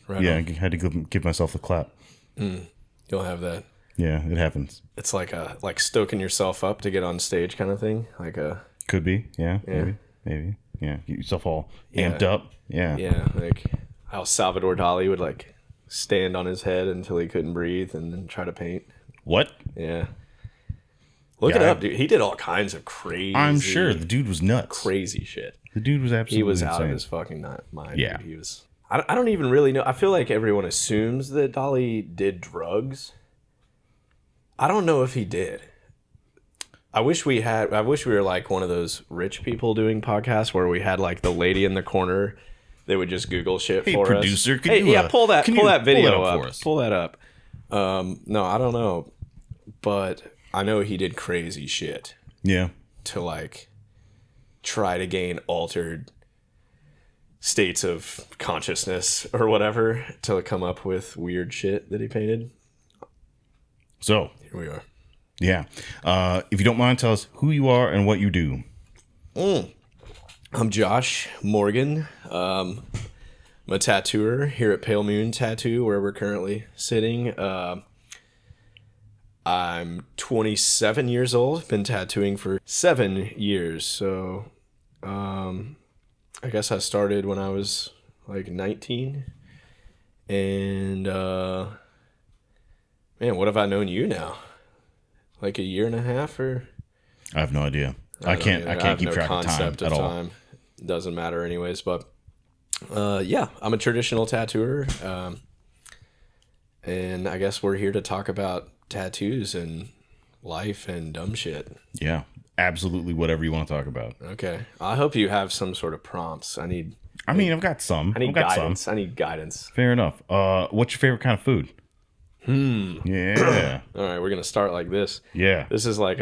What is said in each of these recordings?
Right Yeah, on. I had to give myself the clap. You'll have that. Yeah, it happens. It's like stoking yourself up to get on stage kind of thing. Could be. Yeah, Yeah. maybe. Yeah, get yourself all amped up. Yeah. Yeah, like how Salvador Dali would like stand on his head until he couldn't breathe and then try to paint. What? Yeah. Look it up, dude. He did all kinds of crazy. I'm sure the dude was nuts. Crazy shit. The dude was absolutely He was insane. out of his fucking mind. Yeah. Dude. He was. I don't even really know. I feel like everyone assumes that Dali did drugs. I don't know if he did. I wish we were like one of those rich people doing podcasts where we had like the lady in the corner that would just Google shit for producer, us. could Hey, you, yeah, pull that video up up for us? Pull that up. No, I don't know, but I know he did crazy shit Yeah. to like try to gain altered states of consciousness or whatever to come up with weird shit that he painted. So, Here we are. yeah. If you don't mind, tell us who you are and what you do. I'm Josh Morgan. I'm a tattooer here at Pale Moon Tattoo, where we're currently sitting. I'm 27 years old. Been tattooing for 7 years. So, I guess I started when I was like 19. And, man, what have I known you now? Like a year and a half or? I have no idea. I can't keep track of time at all. Doesn't matter anyways, but yeah, I'm a traditional tattooer. And I guess we're here to talk about tattoos and life and dumb shit. Yeah, absolutely whatever you want to talk about. Okay. I hope you have some sort of prompts. I've got some. I need I've got guidance. some. I need guidance. Fair enough. What's your favorite kind of food? Yeah. All right, we're going to start like this. Yeah. This is like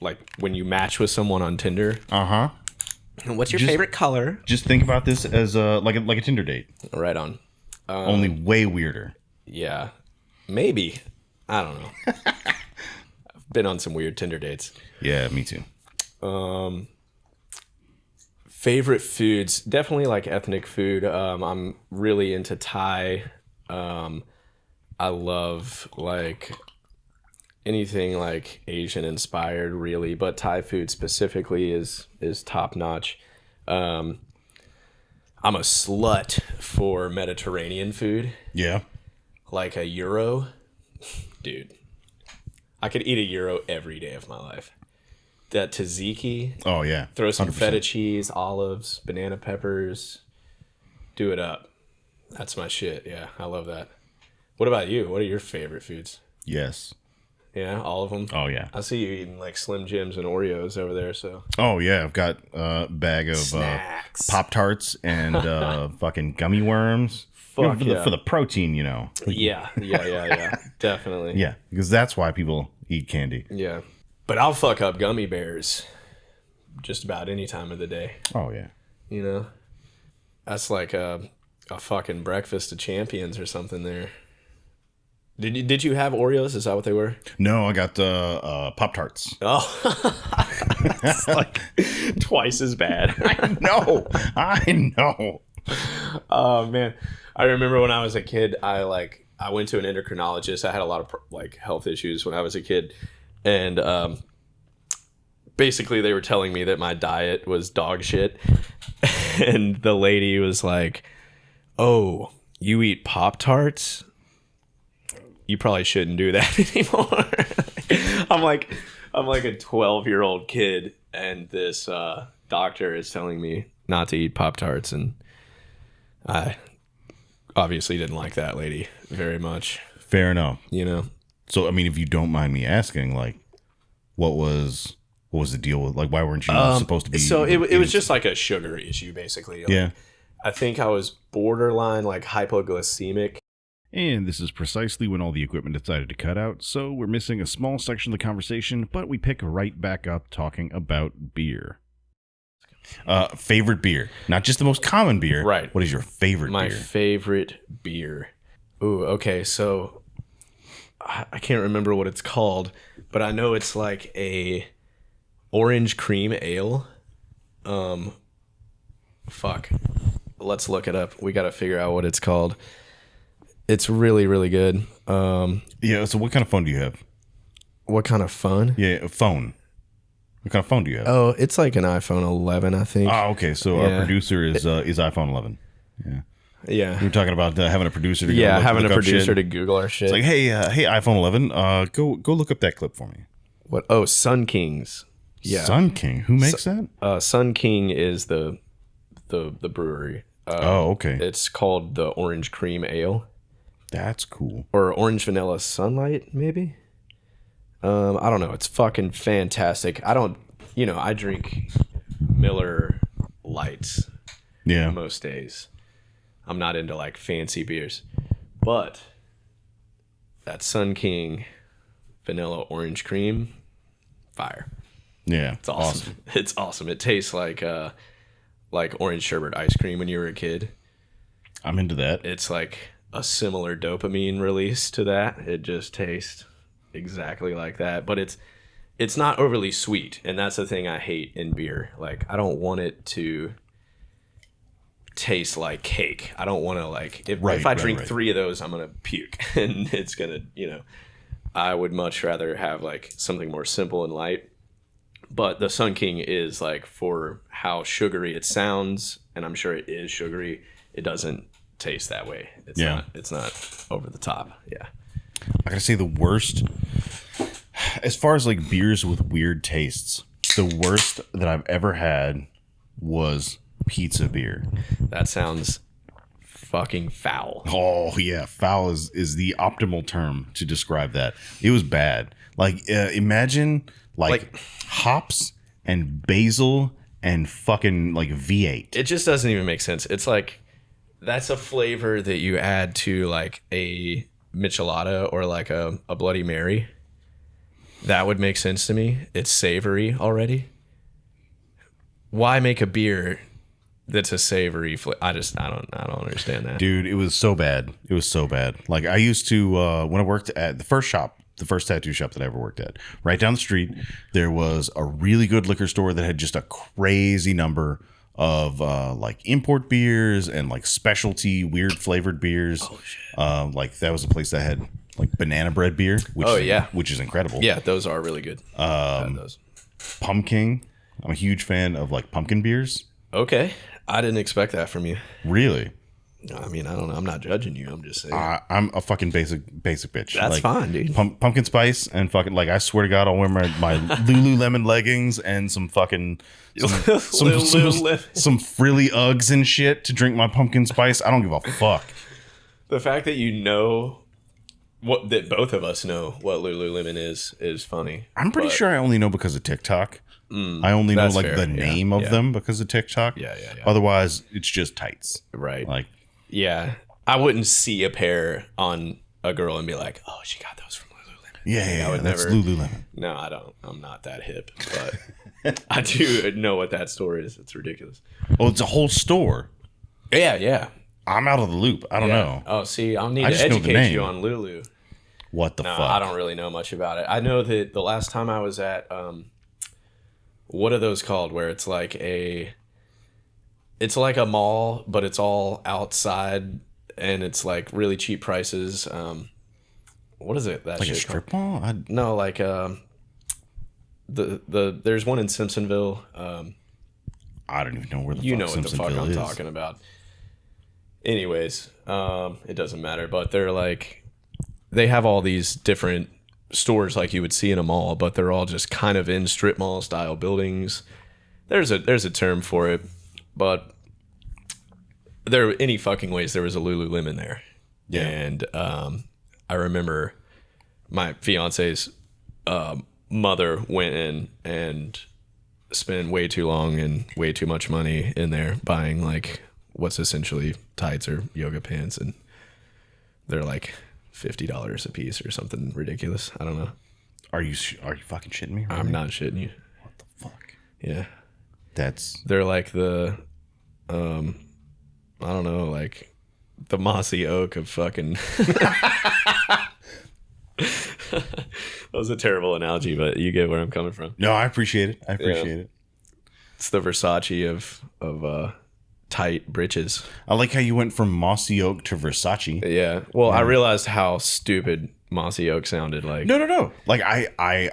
like when you match with someone on Tinder. Uh-huh. What's your favorite color? Just think about this as like a Tinder date. Right on. Only way weirder. Yeah. Maybe. I don't know. I've been on some weird Tinder dates. Yeah, me too. Favorite foods, definitely like ethnic food. I'm really into Thai. I love like anything like Asian inspired really, but Thai food specifically is top notch. I'm a slut for Mediterranean food. Yeah. Like a gyro. Dude. I could eat a gyro every day of my life. That tzatziki. Oh, yeah. Throw some 100%. feta cheese, olives, banana peppers. Do it up. That's my shit. Yeah, I love that. What about you? What are your favorite foods? Yes. Yeah, all of them? Oh, yeah. I see you eating like Slim Jims and Oreos over there, so. Oh, yeah. I've got a bag of Snacks. Pop-Tarts and fucking gummy worms. Fuck for yeah. the protein, you know. Yeah. Definitely. Yeah, because that's why people eat candy. Yeah. But I'll fuck up gummy bears just about any time of the day. Oh, yeah. You know? That's like a fucking breakfast of champions or something there. Did you have Oreos? Is that what they were? No, I got Pop-Tarts. Oh. That's like twice as bad. I know. Oh, man. I remember when I was a kid, I went to an endocrinologist. I had a lot of like health issues when I was a kid. And basically they were telling me that my diet was dog shit. And the lady was like, "Oh, you eat Pop-Tarts? You probably shouldn't do that anymore." I'm like a 12-year-old kid, and this doctor is telling me not to eat Pop-Tarts, and I obviously didn't like that lady very much. Fair enough. You know? So, I mean, if you don't mind me asking, like, what was the deal with, like, why weren't you supposed to be? So it was just like a sugar issue, basically. Like, Yeah. I think I was borderline like hypoglycemic. And this is precisely when all the equipment decided to cut out, so we're missing a small section of the conversation, but we pick right back up talking about beer. Favorite beer. Not just the most common beer. Right. What is your favorite My beer? favorite beer. Ooh, okay. So I can't remember what it's called, but I know it's like a orange cream ale. Fuck. let's look it up. We got to figure out what it's called. It's really, really good. Yeah. So what kind of phone do you have? What kind of phone? Yeah, a phone. What kind of phone do you have? Oh, it's like an iPhone 11, I think. Oh, okay. So our producer is iPhone 11. Yeah. Yeah. We were talking about having a producer to having a look up producer shit. to Google our shit. It's like, hey, iPhone 11, go look up that clip for me. What? Oh, Sun Kings. Yeah. Sun King. Who makes that? Sun King is the brewery. Okay. It's called the Orange Cream Ale. That's cool. Or Orange Vanilla Sunlight, maybe? I don't know. It's fucking fantastic. I drink Miller Lights most days. I'm not into like fancy beers. But that Sun King Vanilla Orange Cream, fire. Yeah. It's awesome. It's awesome. It tastes like orange sherbet ice cream when you were a kid. I'm into that. It's like a similar dopamine release to that. It just tastes exactly like that, but it's not overly sweet, and that's the thing I hate in beer. Like, I don't want it to taste like cake. I don't want to like if I drink 3 of those, I'm gonna puke, and it's gonna I would much rather have like something more simple and light. But the Sun King is like, for how sugary it sounds, and I'm sure it is sugary, it doesn't taste that way. It's not over the top. Yeah. I gotta say, the worst, as far as like beers with weird tastes, the worst that I've ever had was pizza beer. That sounds fucking foul. Oh yeah, foul is the optimal term to describe that. It was bad. Like imagine like hops and basil and fucking like V8. It just doesn't even make sense. It's like, that's a flavor that you add to like a michelada or like a Bloody Mary. That would make sense to me. It's savory already. Why make a beer that's a savory flavor? I don't understand that. Dude, it was so bad. It was so bad. Like, I used to when I worked at the first tattoo shop that I ever worked at, right down the street, there was a really good liquor store that had just a crazy number of like import beers and like specialty weird flavored beers. Oh shit. Like, that was a place that had like banana bread beer, which is incredible. Yeah, those are really good. Those. Pumpkin. I'm a huge fan of like pumpkin beers. Okay. I didn't expect that from you. Really? I mean, I don't know. I'm not judging you. I'm just saying. I'm a fucking basic bitch. That's like, fine, dude. Pumpkin spice and fucking, like, I swear to God, I'll wear my Lululemon leggings and some fucking some frilly Uggs and shit to drink my pumpkin spice. I don't give a fuck. The fact that you know that both of us know what Lululemon is funny. I'm pretty sure I only know because of TikTok. I only know like the name of them because of TikTok. Yeah. Otherwise, it's just tights. Right. Like, yeah, I wouldn't see a pair on a girl and be like, "Oh, she got those from Lululemon." Yeah, that's Lululemon. No, I don't. I'm not that hip, but I do know what that store is. It's ridiculous. Oh, it's a whole store. Yeah. I'm out of the loop. I don't know. Oh, see, I'll need to educate you on Lulu. What the fuck? I don't really know much about it. I know that the last time I was at, what are those called? Where it's like a mall, but it's all outside, and it's like really cheap prices. What is it? That like a strip mall? No, like there's one in Simpsonville. I don't even know where the you fuck know what the fuck Simpsonville I'm is. talking about. Anyways, it doesn't matter, but they're like, they have all these different stores like you would see in a mall, but they're all just kind of in strip mall style buildings. There's a term for it, but there any fucking ways there was a Lululemon there. Yeah. And I remember my fiance's mother went in and spent way too long and way too much money in there buying like what's essentially tights or yoga pants, and they're like $50 a piece or something ridiculous. I don't know. Are you fucking shitting me? Right I'm now? not shitting you. What the fuck? Yeah. They're like the I don't know, like the mossy oak of fucking That was a terrible analogy, but you get where I'm coming from. No, I appreciate it. I appreciate it. It's the Versace of tight britches. I like how you went from Mossy Oak to Versace. Yeah. Well, I realized how stupid Mossy Oak sounded like. No. Like I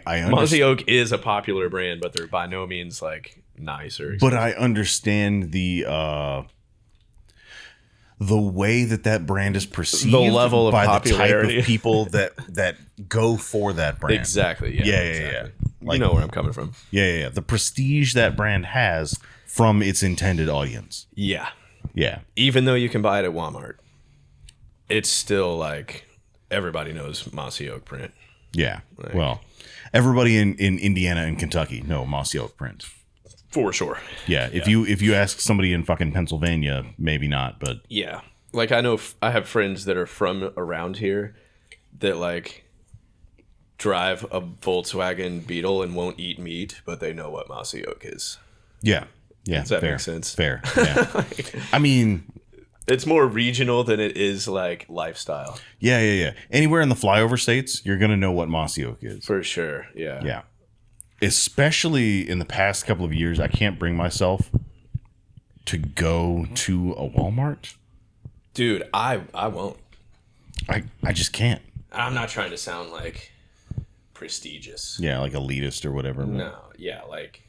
understand. Mossy Oak is a popular brand, but they're by no means like nice or But I understand the way that brand is perceived, the level of by popularity. the type of people that go for that brand. Exactly. Yeah. Yeah. Exactly. Like, you know where I'm coming from. Yeah. The prestige that brand has from its intended audience. Yeah. Yeah. Even though you can buy it at Walmart, it's still like everybody knows Mossy Oak print. Yeah. Well, everybody in Indiana and Kentucky know Mossy Oak print. For sure. Yeah, if you ask somebody in fucking Pennsylvania, maybe not, but Yeah. Like I know I have friends that are from around here that like drive a Volkswagen Beetle and won't eat meat, but they know what Mossy Oak is. yeah. Does that fair, make sense? Fair. Yeah. I mean, It's more regional than it is like lifestyle. yeah. Anywhere in the flyover states, you're gonna know what Mossy Oak is. For sure. Yeah. Yeah. Especially in the past couple of years, I can't bring myself to go to a Walmart. Dude, I won't. I just can't. I'm not trying to sound like prestigious. Yeah, like elitist or whatever. No, yeah, like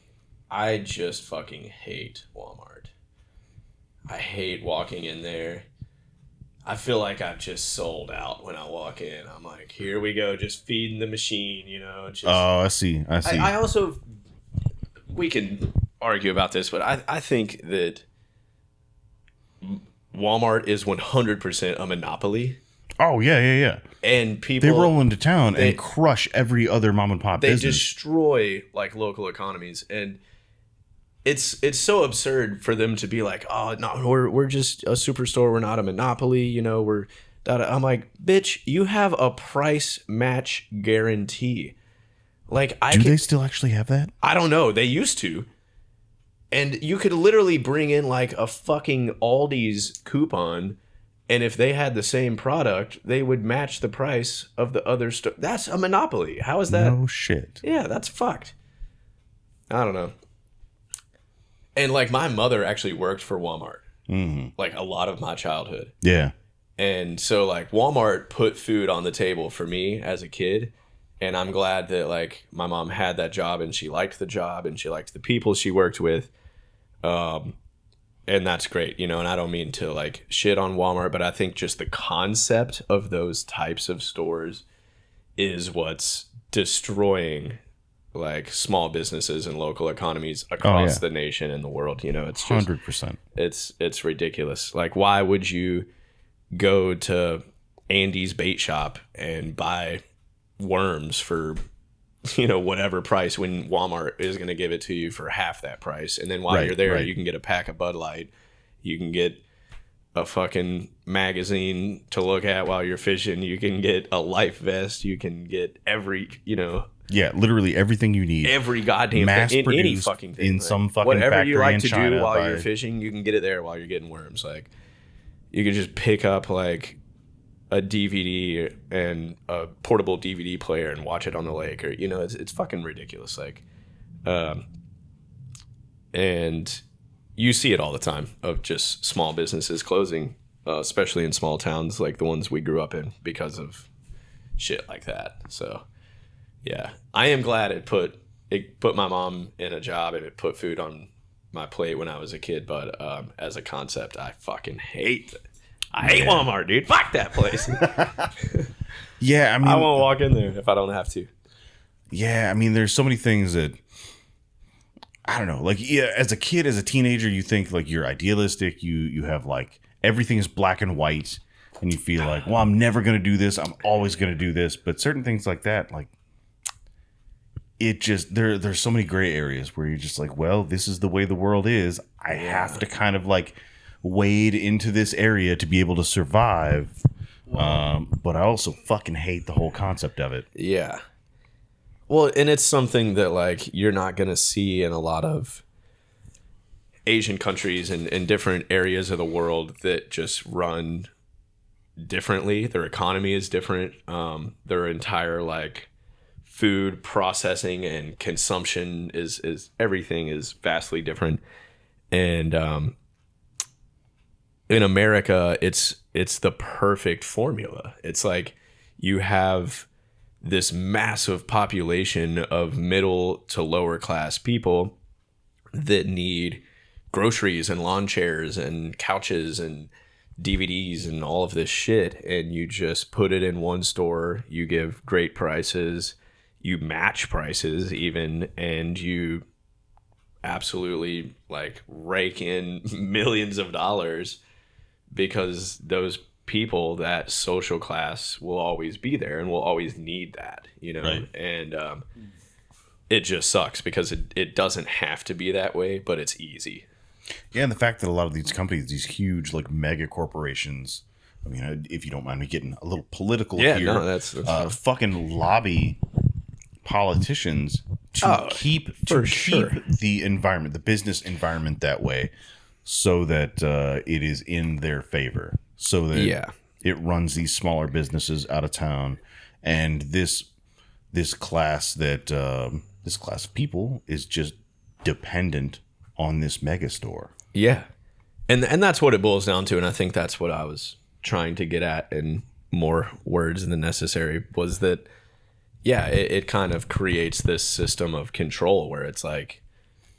I just fucking hate Walmart. I hate walking in there. I feel like I've just sold out when I walk in. I'm like, here we go, just feeding the machine, you know. Just, Oh, I see. I also, we can argue about this, but I think that Walmart is 100% a monopoly. Oh, yeah. And people, They roll into town and crush every other mom and pop business. They destroy like local economies, and it's so absurd for them to be like, oh no, we're just a superstore, we're not a monopoly, you know, we're. I'm like, bitch, you have a price match guarantee. Like, Do they still actually have that? I don't know. They used to. And you could literally bring in like a fucking Aldi's coupon, and if they had the same product, they would match the price of the other store. That's a monopoly. How is that? No shit. Yeah, that's fucked. I don't know. And like my mother actually worked for Walmart, like a lot of my childhood. Yeah. And so like Walmart put food on the table for me as a kid. And I'm glad that like my mom had that job and she liked the job and she liked the people she worked with. And that's great, you know, and I don't mean to like shit on Walmart, but I think just the concept of those types of stores is what's destroying like small businesses and local economies across the nation and the world. You know, it's just 100%. It's ridiculous. Like, why would you go to Andy's bait shop and buy worms for, you know, whatever price when Walmart is going to give it to you for half that price? And then while you're there, you can get a pack of Bud Light. You can get a fucking magazine to look at while you're fishing. You can get a life vest. You can get every, you know. Yeah, literally everything you need. Every goddamn mass thing. In any produced fucking thing. in like, some fucking whatever you factory like in to China do while by- you're fishing, you can get it there while you're getting worms. Like, you can just pick up like a DVD and a portable DVD player and watch it on the lake, or, you know, it's fucking ridiculous. Like, and you see it all the time of just small businesses closing, especially in small towns like the ones we grew up in, because of shit like that. So yeah, I am glad it put my mom in a job and it put food on my plate when I was a kid. But as a concept, I fucking hate it. I hate Walmart, dude. Fuck that place. Yeah, I mean, I won't walk in there if I don't have to. Yeah, I mean, there's so many things that I don't know. Like, yeah, as a kid, as a teenager, you think like you're idealistic. You have like everything is black and white, and you feel like, well, I'm never gonna do this. I'm always gonna do this. But certain things like that, like it just there's so many gray areas where you're just like, well, this is the way the world is. I have to kind of like wade into this area to be able to survive. But I also fucking hate the whole concept of it. Yeah. Well, and it's something that like you're not gonna see in a lot of Asian countries and different areas of the world that just run differently. Their economy is different. Their entire like food processing and consumption is everything is vastly different. And in America, it's the perfect formula. It's like you have this massive population of middle to lower class people that need groceries and lawn chairs and couches and DVDs and all of this shit, and you just put it in one store. You give great prices, you match prices even, and you absolutely like rake in millions of dollars, because those people, that social class, will always be there and will always need that, you know. Right. And it just sucks because it doesn't have to be that way, but it's easy. Yeah, and the fact that a lot of these companies, these huge like mega corporations, I mean, if you don't mind me getting a little political Yeah, here, no, that's fucking lobby politicians to keep the environment, the business environment that way, so that it is in their favor, so that it runs these smaller businesses out of town, and this class of people is just dependent on this mega store. Yeah. And that's what it boils down to. And I think that's what I was trying to get at in more words than necessary, was that, yeah, it kind of creates this system of control where it's like,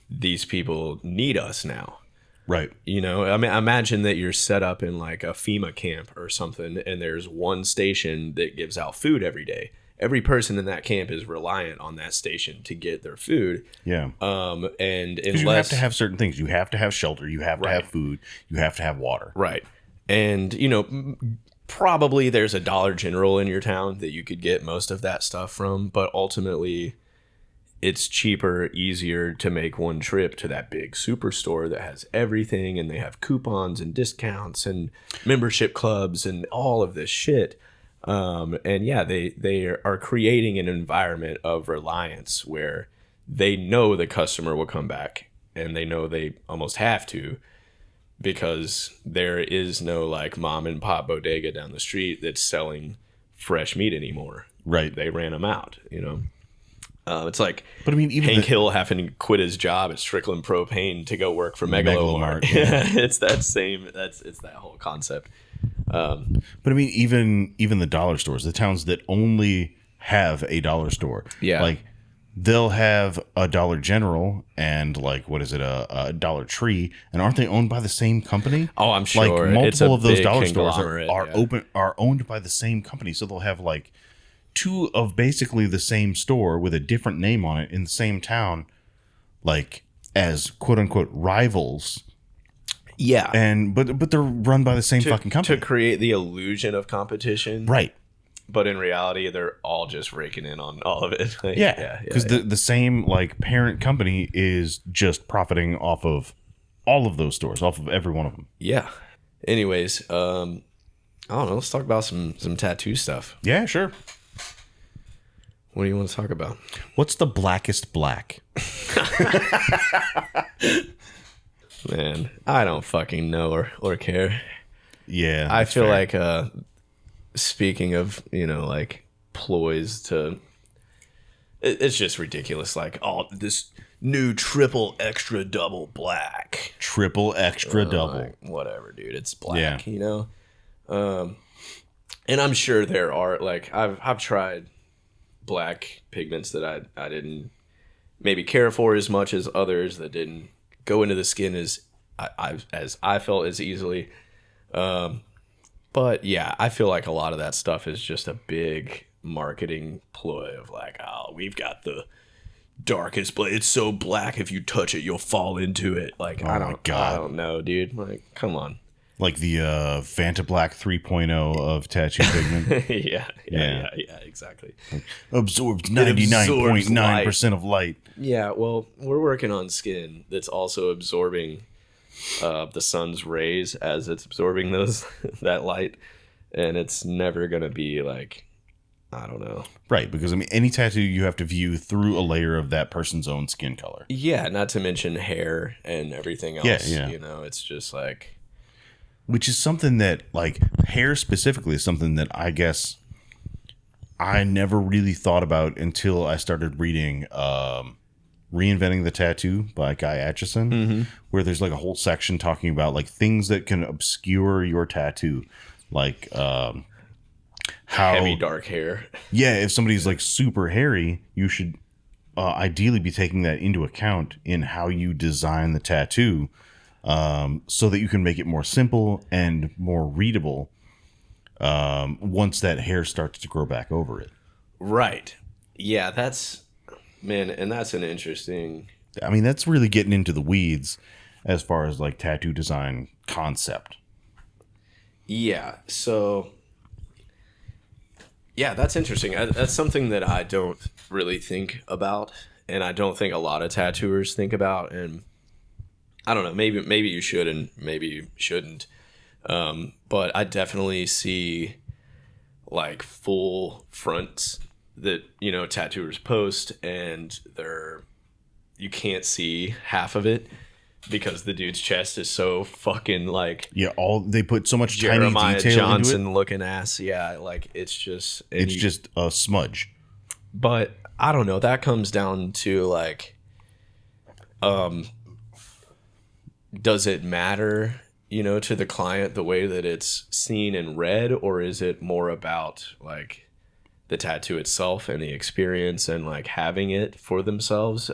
these people need us now. Right. You know, I mean, imagine that you're set up in like a FEMA camp or something, and there's one station that gives out food every day. Every person in that camp is reliant on that station to get their food. Yeah. And unless you have to have certain things, you have to have shelter, you have to have food, you have to have water. Right. And, you know, probably there's a Dollar General in your town that you could get most of that stuff from, but ultimately it's cheaper, easier to make one trip to that big superstore that has everything, and they have coupons and discounts and membership clubs and all of this shit. And yeah, they are creating an environment of reliance where they know the customer will come back, and they know they almost have to, because there is no like mom and pop bodega down the street that's selling fresh meat anymore. Right. They ran them out, you know. It's like, but I mean, even Hank Hill having to quit his job at Strickland Propane to go work for Megalomart. Yeah. It's that same. It's that whole concept. But I mean, even the dollar stores, the towns that only have a dollar store, like they'll have a Dollar General and like what is it, a Dollar Tree, and aren't they owned by the same company? Oh, I'm sure. Like multiple of those dollar stores are are owned by the same company, so they'll have like two of basically the same store with a different name on it in the same town, like as quote unquote rivals. Yeah. And but they're run by the same fucking company to create the illusion of competition. Right. But in reality, they're all just raking in on all of it. Like, because the same like parent company is just profiting off of all of those stores, off of every one of them. Yeah. Anyways, I don't know. Let's talk about some tattoo stuff. Yeah, sure. What do you want to talk about? What's the blackest black? Man, I don't fucking know or care. Yeah, I feel fair. Like speaking of, you know, like ploys to, it's just ridiculous. Like, oh, this new triple extra double black, triple extra double, like, whatever, dude. It's black, you know. And I'm sure there are like I've tried black pigments that I didn't maybe care for as much as others that didn't go into the skin as I felt as easily. But yeah, I feel like a lot of that stuff is just a big marketing ploy of like, oh, we've got the darkest black. It's so black if you touch it, you'll fall into it. Like, I don't know, dude. Like, come on. Like the Fanta Black 3.0 of tattoo pigment. yeah, exactly. Like, absorbs 99.9% of light. Yeah, well, we're working on skin that's also absorbing the sun's rays as it's absorbing that light, and it's never gonna be like, I don't know. Right, because I mean, any tattoo you have to view through a layer of that person's own skin color. Yeah, not to mention hair and everything else. Yeah. You know, it's just like, which is something that, like, hair specifically is something that I guess I never really thought about until I started reading Reinventing the Tattoo by Guy Aitchison, where there's like a whole section talking about like things that can obscure your tattoo, like how Heavy dark hair. Yeah, if somebody's like super hairy, you should ideally be taking that into account in how you design the tattoo, so that you can make it more simple and more readable once that hair starts to grow back over it. Right. Yeah, that's and that's an interesting. I mean, that's really getting into the weeds as far as like tattoo design concept. Yeah. So. Yeah, that's interesting. That's something that I don't really think about, and I don't think a lot of tattooers think about. And I don't know, maybe you should, and maybe you shouldn't. But I definitely see like full fronts that tattooers post, and you can't see half of it because the dude's chest is so fucking like they put so much Jeremiah tiny detail Johnson into it. looking ass. Yeah, like it's just Just a smudge. But I don't know. That comes down to like, does it matter, to the client the way that it's seen and read, or is it more about like the tattoo itself and the experience and like having it for themselves?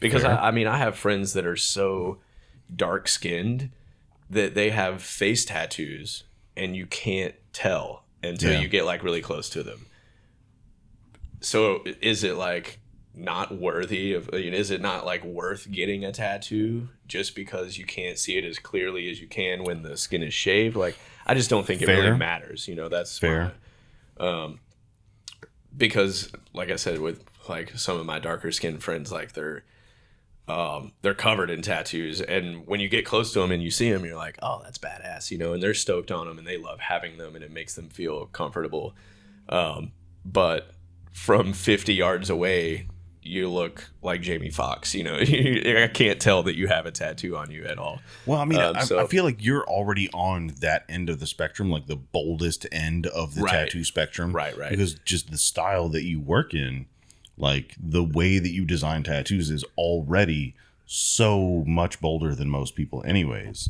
Because I mean, I have friends that are so dark skinned that they have face tattoos and you can't tell until you get like really close to them. So is it like not worthy of, is it not like worth getting a tattoo just because you can't see it as clearly as you can when the skin is shaved? Like, I just don't think it really matters. That's fair. Because like I said, with like some of my darker skinned friends, like they're covered in tattoos, and when you get close to them and you see them, you're like, oh, that's badass, and they're stoked on them and they love having them and it makes them feel comfortable. But from 50 yards away, you look like Jamie Foxx. I can't tell that you have a tattoo on you at all. Well, I mean, I feel like you're already on that end of the spectrum, like the boldest end of the tattoo spectrum. Right. Because just the style that you work in, like the way that you design tattoos is already so much bolder than most people anyways.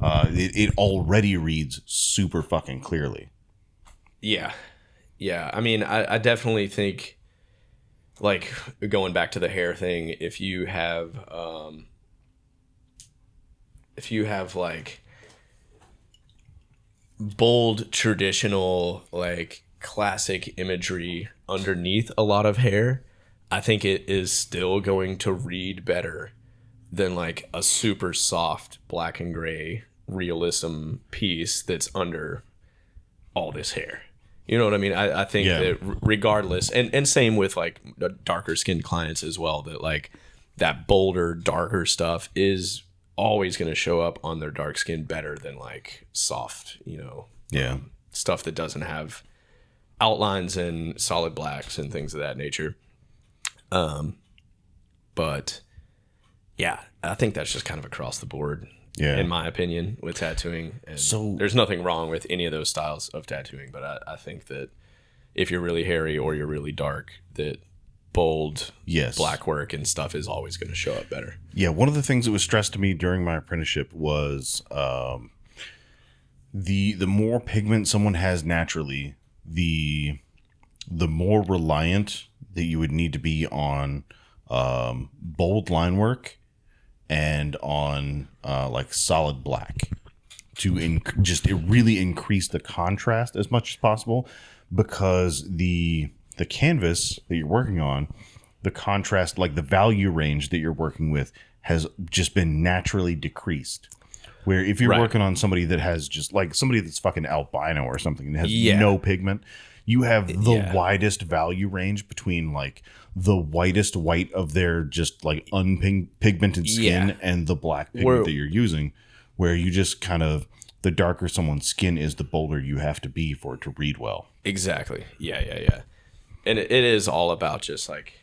It already reads super fucking clearly. Yeah. I mean, I definitely think, like, going back to the hair thing, if you have like bold traditional like classic imagery underneath a lot of hair, I think it is still going to read better than like a super soft black and gray realism piece that's under all this hair. You know what I mean? I think that regardless, and same with like darker skinned clients as well, that like that bolder, darker stuff is always going to show up on their dark skin better than like soft, stuff that doesn't have outlines and solid blacks and things of that nature. But yeah, I think that's just kind of across the board, in my opinion, with tattooing. And so there's nothing wrong with any of those styles of tattooing, but I think that if you're really hairy or you're really dark, that bold black work and stuff is always going to show up better. Yeah, one of the things that was stressed to me during my apprenticeship was the more pigment someone has naturally, the more reliant that you would need to be on bold line work and on like solid black to just really increase the contrast as much as possible, because the canvas that you're working on, the contrast, like the value range that you're working with, has just been naturally decreased. Where if you're working on somebody that has just like somebody that's fucking albino or something and has no pigment, you have the widest value range between like the whitest white of their just like unpigmented skin and the black pigment that you're using, where you just kind of, the darker someone's skin is, the bolder you have to be for it to read well. Exactly. Yeah. And it is all about just like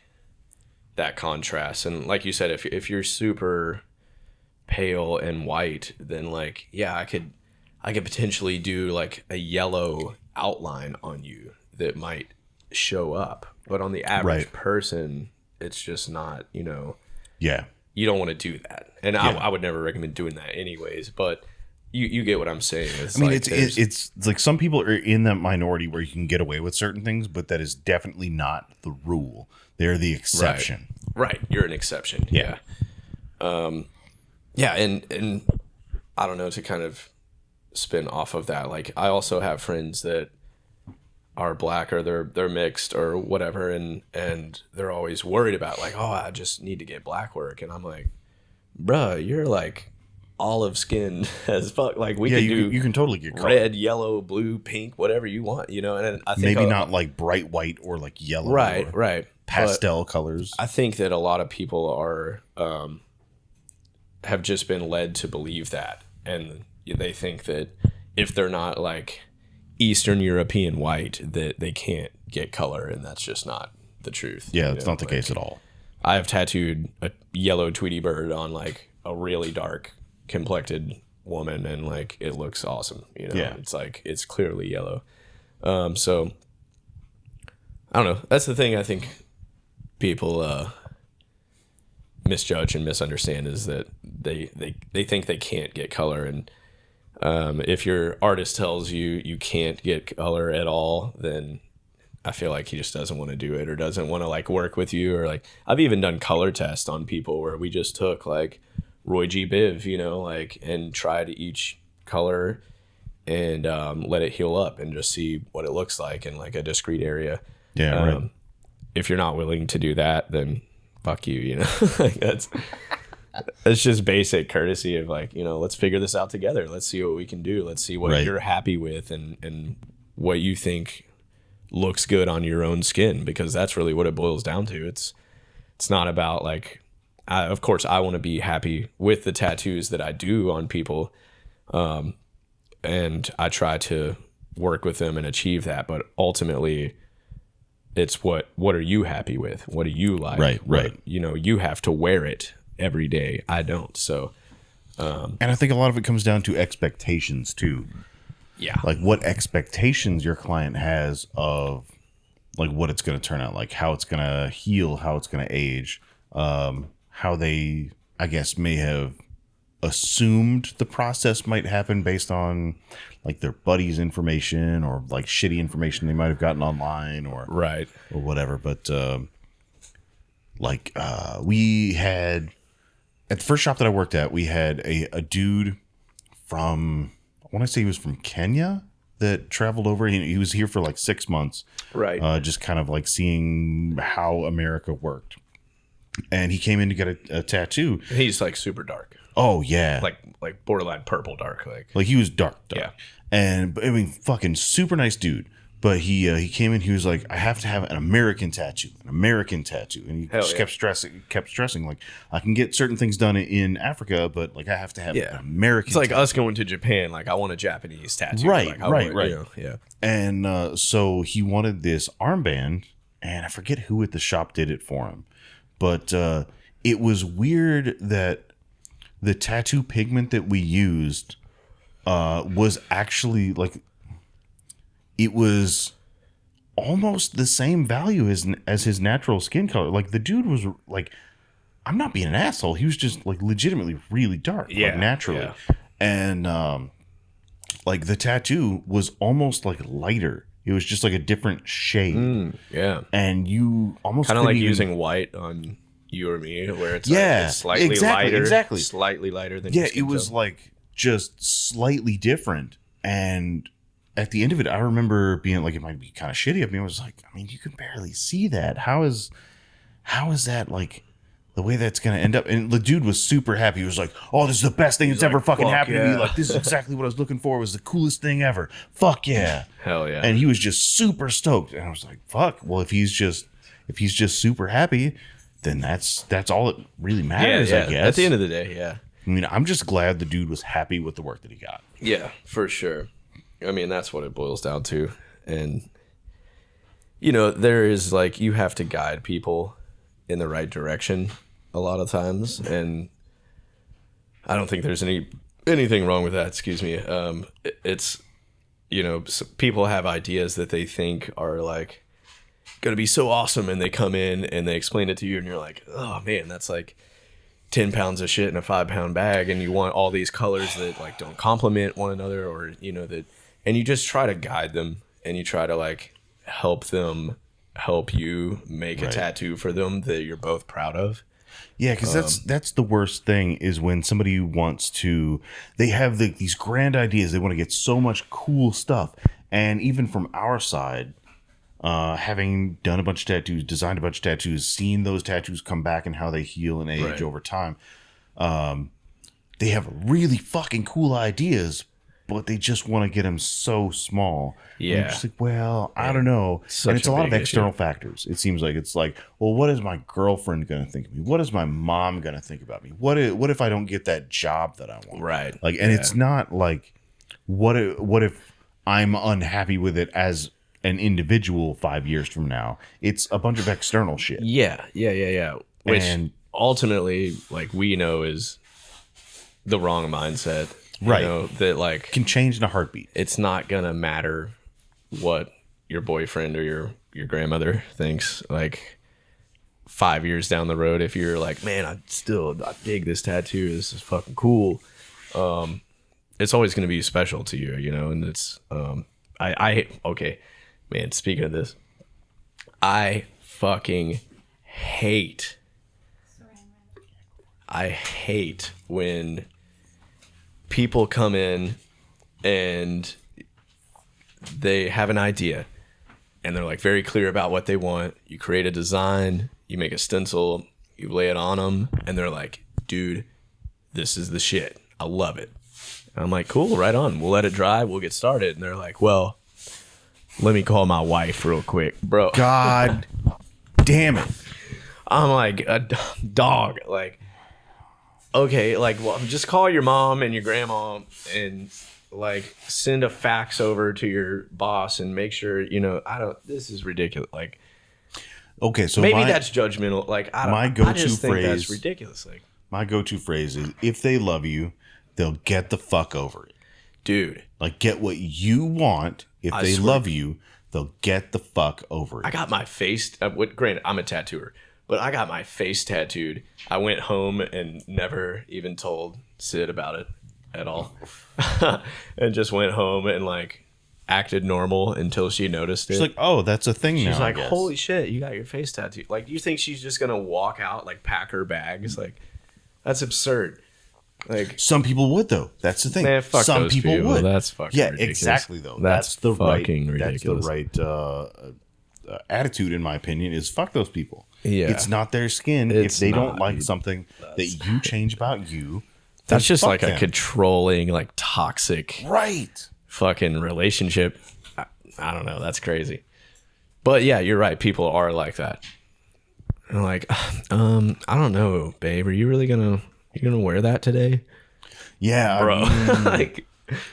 that contrast. And like you said, if you're super pale and white, then like, I could potentially do like a yellow outline on you that might show up, but on the average person, it's just not, Yeah. You don't want to do that. And Yeah. I would never recommend doing that anyways, but you get what I'm saying. I mean, it's like some people are in that minority where you can get away with certain things, but that is definitely not the rule. They're the exception. Right. You're an exception. Yeah. Yeah. And I don't know, to kind of spin off of that. Like, I also have friends that are black or they're mixed or whatever. And they're always worried about like, oh, I just need to get black work. And I'm like, bruh, you're like olive skinned as fuck. Like, we can do, you can totally get color. red, yellow, blue, pink, whatever you want, you know. And I think maybe not like bright white or like yellow, right, pastel colors. I think that a lot of people are have just been led to believe that, and they think that if they're not like Eastern European white, that they can't get color, and that's just not the truth. Yeah, that's not the case at all. I have tattooed a yellow Tweety bird on like a really dark complected woman, and like it looks awesome, you know. Yeah. It's like it's clearly yellow. So I don't know, that's the thing I think people misjudge and misunderstand, is that they think they can't get color. And if your artist tells you you can't get color at all, then I feel like he just doesn't want to do it, or doesn't want to like work with you. Or like, I've even done color tests on people where we just took like Roy G. Biv, you know, like, and tried each color and let it heal up and just see what it looks like in like a discrete area. Yeah, right. If you're not willing to do that, then fuck you, you know. Like, that's just basic courtesy of like, you know, let's figure this out together. Let's see what we can do. Let's see what you're happy with, and what you think looks good on your own skin, because that's really what it boils down to. It's not about like, of course I want to be happy with the tattoos that I do on people, and I try to work with them and achieve that, but ultimately it's what are you happy with? What do you like? Right. You know, you have to wear it every day. I don't. So and I think a lot of it comes down to expectations too. Yeah. Like what expectations your client has of like what it's going to turn out, like how it's going to heal, how it's going to age, how they, I guess, may have assumed the process might happen based on like their buddy's information or like shitty information they might have gotten online or whatever. But we had, at the first shop that I worked at, we had a dude from, I want to say he was from Kenya, that traveled over. He was here for like 6 months. Right. Just kind of like seeing how America worked. And he came in to get a tattoo. He's like super dark. Oh, yeah. Like borderline purple dark. Like he was dark. Yeah. And I mean, fucking super nice dude. But he came in, he was like, I have to have an American tattoo. And he just kept stressing, like, I can get certain things done in Africa, but like I have to have an American It's like tattoo. us going to Japan, like I want a Japanese tattoo. Right, like, right. You know, yeah. And so he wanted this armband, and I forget who at the shop did it for him. But it was weird that the tattoo pigment that we used was actually like, it was almost the same value as his natural skin color. Like the dude was like, I'm not being an asshole. He was just like legitimately really dark, like naturally. Yeah. And like the tattoo was almost like lighter. It was just like a different shade. Yeah. And you almost kind of like using white on you or me, where it's like it's slightly slightly lighter than it was like just slightly different. And at the end of it, I remember being like, it might be kind of shitty of me. I was like, I mean, you can barely see that. How is that like the way that's going to end up? And the dude was super happy. He was like, oh, this is the best thing that's ever fucking happened to me. Like, this is exactly what I was looking for. It was the coolest thing ever. Fuck yeah. Hell yeah. And he was just super stoked. And I was like, fuck. Well, if he's just super happy, then that's all that really matters, I guess. At the end of the day, yeah. I mean, I'm just glad the dude was happy with the work that he got. Yeah, for sure. I mean, that's what it boils down to. And, you know, there is like, you have to guide people in the right direction a lot of times. And I don't think there's anything wrong with that. Excuse me. It's, you know, people have ideas that they think are like going to be so awesome. And they come in and they explain it to you and you're like, oh man, that's like, 10 pounds of shit in a 5-pound bag, and you want all these colors that like don't complement one another, or that, and you just try to guide them, and you try to like help them help you make a tattoo for them that you're both proud of. Yeah, because that's the worst thing, is when somebody wants to, they have these grand ideas, they want to get so much cool stuff, and even from our side, having done a bunch of tattoos, designed a bunch of tattoos, seen those tattoos come back and how they heal and age over time, they have really fucking cool ideas, but they just want to get them so small. Yeah. And you're just like, well, I don't know. And it's a lot of external factors. It seems like it's like, well, what is my girlfriend going to think of me? What is my mom going to think about me? What if I don't get that job that I want? Right. Like, and it's not like, what if I'm unhappy with it as an individual 5 years from now? It's a bunch of external shit. Yeah. Which ultimately, like, we know is the wrong mindset. Right. That like can change in a heartbeat. It's not gonna matter what your boyfriend or your grandmother thinks, like 5 years down the road. If you're like, man, I dig this tattoo, this is fucking cool, it's always gonna be special to you, and it's okay, man, speaking of this, I fucking hate when people come in and they have an idea and they're like very clear about what they want. You create a design, you make a stencil, you lay it on them, and they're like, dude, this is the shit. I love it. And I'm like, cool, right on. We'll let it dry. We'll get started. And they're like, well, let me call my wife real quick, bro. God damn it. I'm like, a dog, like, okay, like, well, just call your mom and your grandma and like send a fax over to your boss and make sure, this is ridiculous. Like, okay, so maybe that's judgmental. Like, I just think that's ridiculous. Like, my go-to phrase is, if they love you, they'll get the fuck over it. Dude. Like, get what you want. If they love you, they'll get the fuck over it. I got my face, granted, I'm a tattooer, but I got my face tattooed. I went home and never even told Sid about it at all. And just went home and like acted normal until she noticed it. She's like, oh, that's a thing now. She's like, holy shit, you got your face tattooed. Like, do you think she's just going to walk out, like pack her bags? Like, that's absurd. Like, some people would, though. That's the thing. Man, fuck some those people would. That's fucking ridiculous. Exactly, though. That's the fucking ridiculous. That's the right attitude, in my opinion, is fuck those people. Yeah. It's not their skin. If they don't like something that you change about you, that's just like a controlling, like toxic, fucking relationship. I don't know. That's crazy. But yeah, you're right. People are like that. And like, I don't know, babe. Are you really gonna wear that today? Yeah, bro.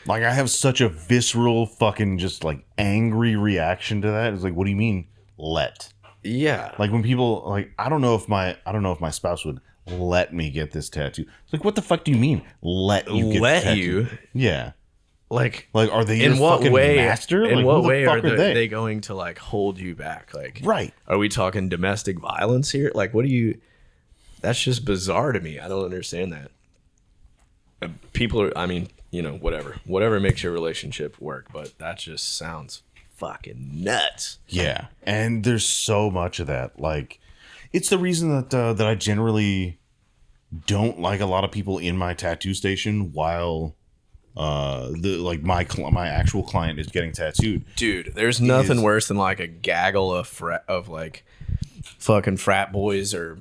like I have such a visceral, fucking just like angry reaction to that. It's like, what do you mean, let? Yeah. Like when people like, I don't know if my spouse would let me get this tattoo. It's like, what the fuck do you mean, let you get this tattoo? You? Yeah. Like are they in what fucking way? Master? In like, what way are they going to like hold you back? Like, right? Are we talking domestic violence here? Like, what do you? That's just bizarre to me. I don't understand that. People are. I mean, whatever makes your relationship work, but that just sounds fucking nuts. Yeah, and there's so much of that. Like, it's the reason that I generally don't like a lot of people in my tattoo station while my actual client is getting tattooed. Dude, there's nothing worse than like a gaggle of like fucking frat boys or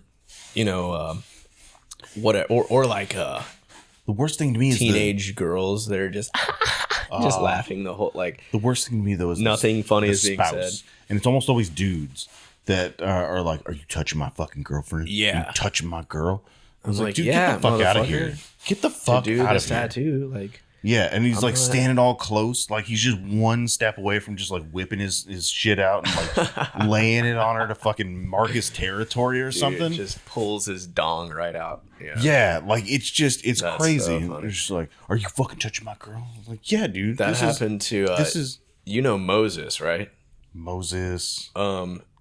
whatever, or like the worst thing to me is teenage girls that are just just laughing the whole, like, the worst thing to me though is nothing funny is being said, and it's almost always dudes that are like, are you touching my fucking girlfriend? Yeah. Are you touching my girl? I was like, dude, yeah, get the fuck out of here. Get the fuck out of here. Tattoo, like, yeah, and he's like standing all close, like he's just one step away from just like whipping his shit out and like laying it on her to fucking mark his territory or something. Just pulls his dong right out. Yeah, like it's That's crazy. So It's just like, are you fucking touching my girl? I was like, yeah, dude. That happened to Moses, right? Moses.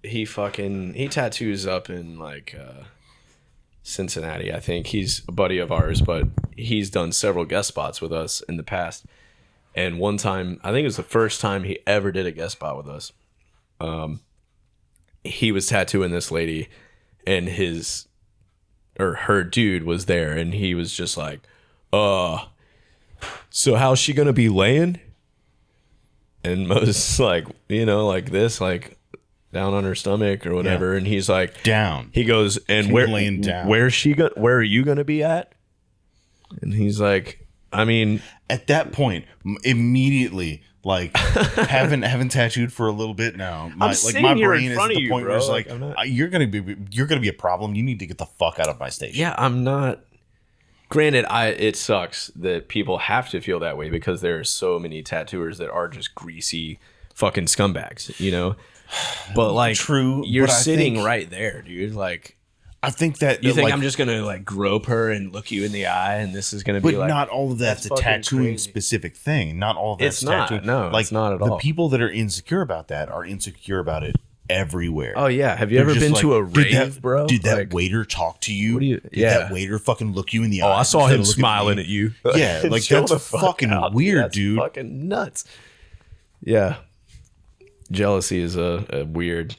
He tattoos up in like Cincinnati. I think he's a buddy of ours, but he's done several guest spots with us in the past. And one time, I think it was the first time he ever did a guest spot with us. He was tattooing this lady, and her dude was there, and he was just like, so how's she gonna be laying? And Moses like, like this, like down on her stomach or whatever. Yeah. And he's like, down. He goes, and where laying down? Where are you gonna be at? And he's like, I mean, at that point, immediately, like having tattooed for a little bit now, my brain is at the point where it's like you're gonna be a problem. You need to get the fuck out of my station. Yeah, I'm not. Granted, it sucks that people have to feel that way because there are so many tattooers that are just greasy fucking scumbags, But like, true, you're sitting right there, dude. Like, I think that you think I'm just gonna like grope her and look you in the eye, and this is gonna be like. But not all of that's a tattooing crazy. Specific thing. Not all of that's tattooing. No, like, it's not at all. The people that are insecure about that are insecure about it everywhere. Oh yeah, have you ever been to a rave, bro? Did that waiter talk to you? Did that waiter fucking look you in the eye? Oh, I saw him smiling at you. Yeah, like that's fucking weird, dude. Fucking nuts. Yeah, jealousy is a weird,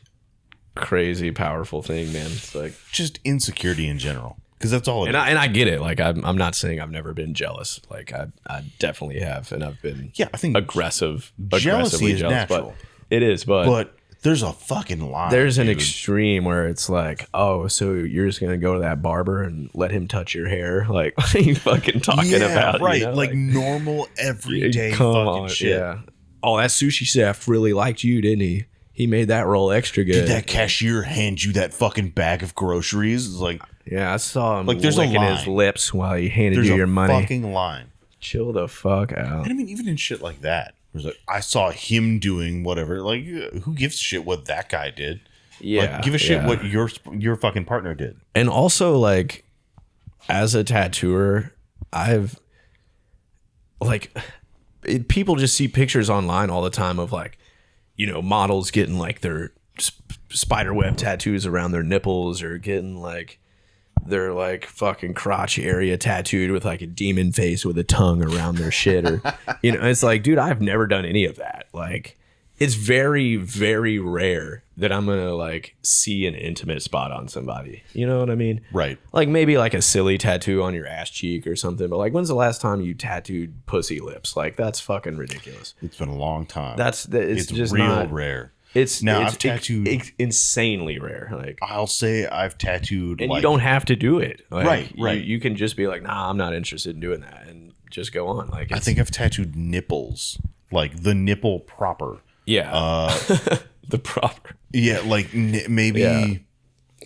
crazy, powerful thing, man. It's like just insecurity in general, because that's all. And I get it. Like I'm not saying I've never been jealous. Like I definitely have, and I've been. Yeah, I think aggressively jealous, natural. But it is, but there's a fucking line. There's an extreme where it's like, oh, so you're just gonna go to that barber and let him touch your hair? Like, what are you fucking talking about? Right, like normal everyday fucking shit. Yeah. Oh, that sushi chef really liked you, didn't he? He made that roll extra good. Did that cashier hand you that fucking bag of groceries? It's like, yeah, I saw him like licking his lips while he handed you your money. There's a fucking line. Chill the fuck out. And I mean, even in shit like that. Like, I saw him doing whatever. Like, who gives a shit what that guy did? Yeah, like, give a shit what your fucking partner did. And also, like, as a tattooer, I've people just see pictures online all the time of like, models getting like their spiderweb tattoos around their nipples, or getting like their like fucking crotch area tattooed with like a demon face with a tongue around their shit, or it's like, dude, I've never done any of that. Like, it's very, very rare that I'm gonna like see an intimate spot on somebody. You know what I mean? Right. Like maybe like a silly tattoo on your ass cheek or something, but like, when's the last time you tattooed pussy lips? Like, that's fucking ridiculous. It's been a long time. It's just real not rare. I've tattooed insanely rare. Like, I'll say I've tattooed, and you don't have to do it. Like, right. You can just be like, nah, I'm not interested in doing that, and just go on. Like, I think I've tattooed nipples, like the nipple proper. Yeah, the proper. Yeah, like maybe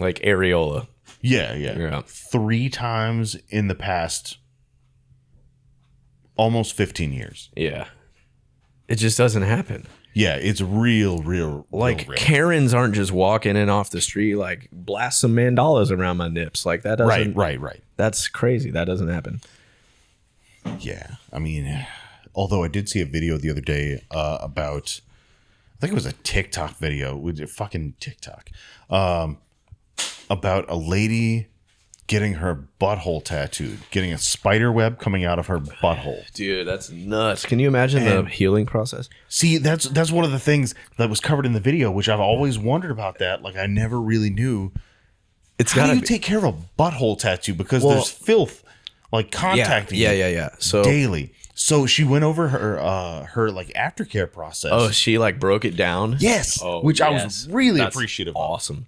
like areola. Yeah. 3 times in the past almost 15 years. Yeah, it just doesn't happen. Yeah, it's real. Like, real Karens aren't just walking in off the street like, blast some mandalas around my nips. Like, that doesn't. Right. That's crazy. That doesn't happen. Yeah, I mean, although I did see a video the other day about, I think it was a TikTok video, with fucking TikTok, about a lady getting her butthole tattooed, getting a spider web coming out of her butthole. Dude, that's nuts. Can you imagine the healing process? See, that's one of the things that was covered in the video, which I've always wondered about that. Like, I never really knew. How do you take care of a butthole tattoo? Because there's filth, like, contacting you so daily. So she went over her like aftercare process. Oh, she like broke it down? Yes. Which I was really appreciative of. Awesome.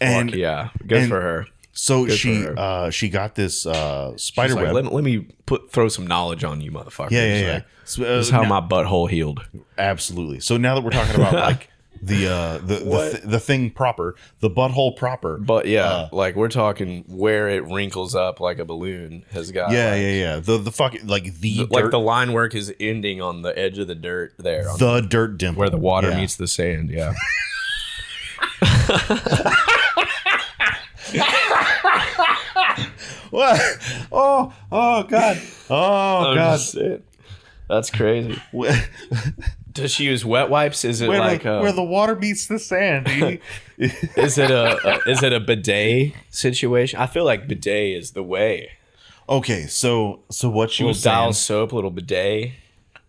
And good for her. So she got this spider web. Let me throw some knowledge on you, motherfucker. Yeah. So, this is how my butthole healed. Absolutely. So now that we're talking about like the thing proper, the butthole proper. But like, we're talking where it wrinkles up like a balloon has got. The fucking like the line work is ending on the edge of the dirt there. The dirt dimple where the water meets the sand. Yeah. What? Oh God. Oh God. That's crazy. Does she use wet wipes? Is it where the water meets the sand? is it a bidet situation? I feel like bidet is the way. Okay, so what she Little was saying, dial soap, little bidet.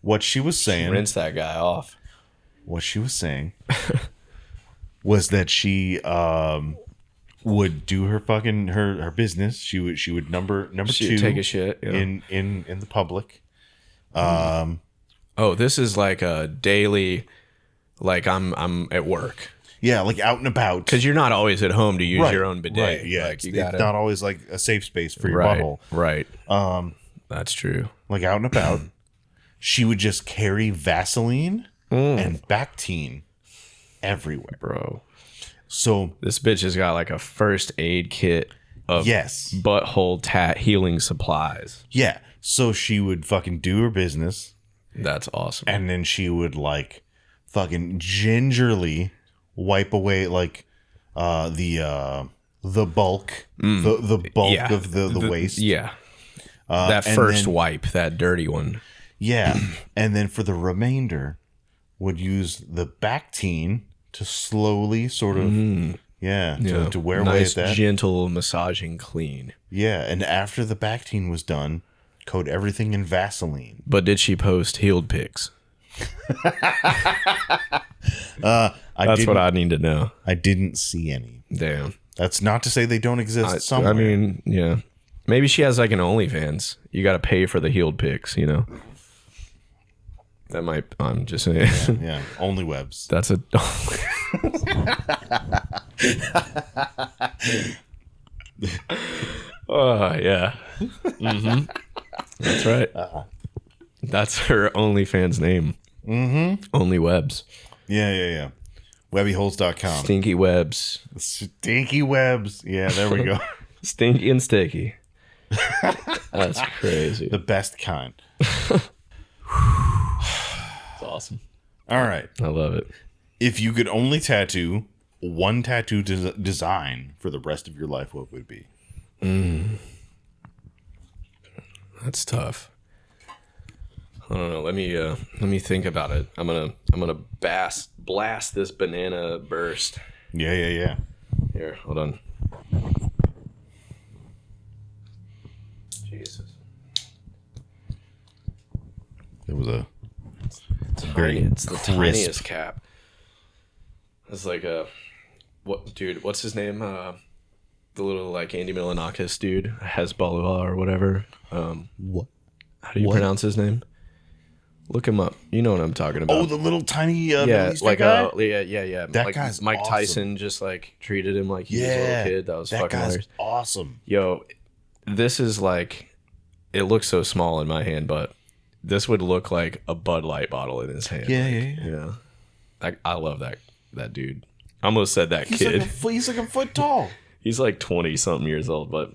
what she was saying, Rinse that guy off. what she was saying was that she would do her fucking her business. She would number She two would take a shit. Yeah. in the public. Oh, this is like a daily, like I'm at work. Yeah, like out and about. Because you're not always at home to use your own bidet. Right, yeah, like, it's, you it's gotta, not always like a safe space for your right, butthole. right. That's true. Like out and about, she would just carry Vaseline and Bactine everywhere. Bro. So This bitch has got like a first aid kit of yes, butthole tat healing supplies. yeah. So she would fucking do her business, That's awesome. and then she would like fucking gingerly wipe away like the bulk, the bulk Yeah. of the waste. Yeah. That and first then- wipe, that dirty one. Yeah, and then for the remainder, would use the Bactine to slowly sort of to wear away Nice, at that. gentle massaging clean. Yeah, and after the Bactine was done, coat everything in Vaseline. But did she post healed pics? That's what I need to know. I didn't see any. Damn. That's not to say they don't exist somewhere. I mean, yeah. Maybe she has like an OnlyFans. You got to pay for the healed pics, you know? That might, I'm just saying. yeah, only webs. That's a. Oh, yeah. Mm-hmm. That's right. That's her OnlyFans name. Mm-hmm. Only Webs. Yeah. Webbyholes.com. Stinky Webs. Stinky webs. Yeah, there we go. Stinky and sticky. That's crazy. The best kind. It's awesome. All right. I love it. If you could only tattoo one tattoo design for the rest of your life, what would it be? That's tough. I don't know. Let me think about it. I'm gonna blast this banana burst. Yeah. Here, hold on. Jesus. It was a It's the crisp. tiniest cap. It's like what's his name? The little like Andy Milonakis dude, Hezbollah or whatever. What? How do you pronounce his name? Look him up. You know what I'm talking about. Oh, the little tiny yeah, Middle Eastern like guy? yeah. That like guy's Mike awesome. Tyson just like treated him like he was a little kid. That was that fucking guy's hilarious. awesome. Yo, this is like, it looks so small in my hand, but this would look like a Bud Light bottle in his hand. Yeah. I love that dude. I almost said that kid. He's like a foot tall. He's like 20 something years old, but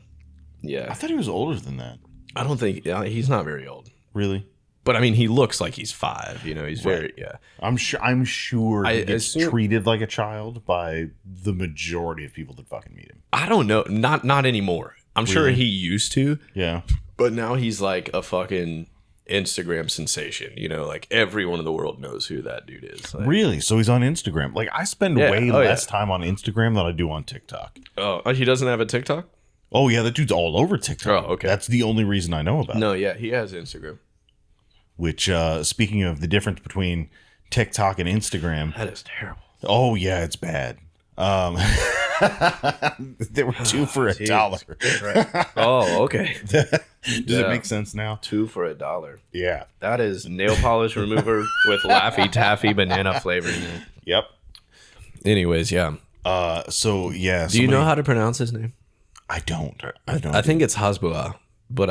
yeah, I thought he was older than that. I don't think he's not very old. Really? But I mean, he looks like he's 5. You know, he's very I'm sure he I gets assume- treated like a child by the majority of people that fucking meet him. I don't know, not anymore. I'm sure Really? he used to, Yeah. but now he's like a fucking Instagram sensation. You know, like everyone in the world knows who that dude is. Like, Really? So he's on Instagram. Like I spend Yeah. way Oh, less yeah. time on Instagram than I do on TikTok. oh, he doesn't have a TikTok? Oh yeah, that dude's all over TikTok. Oh, okay. That's the only reason I know about it. No, yeah, he has Instagram. Which speaking of the difference between TikTok and Instagram, That is terrible. oh yeah, it's bad. There were 2 for $1. Oh, okay. Does Yeah. it make sense now? 2 for $1. Yeah. That is nail polish remover with Laffy Taffy banana flavoring. Yep. Anyways, yeah. So yeah. Do you know how to pronounce his name? I don't. I don't. I think it's Hasbua, but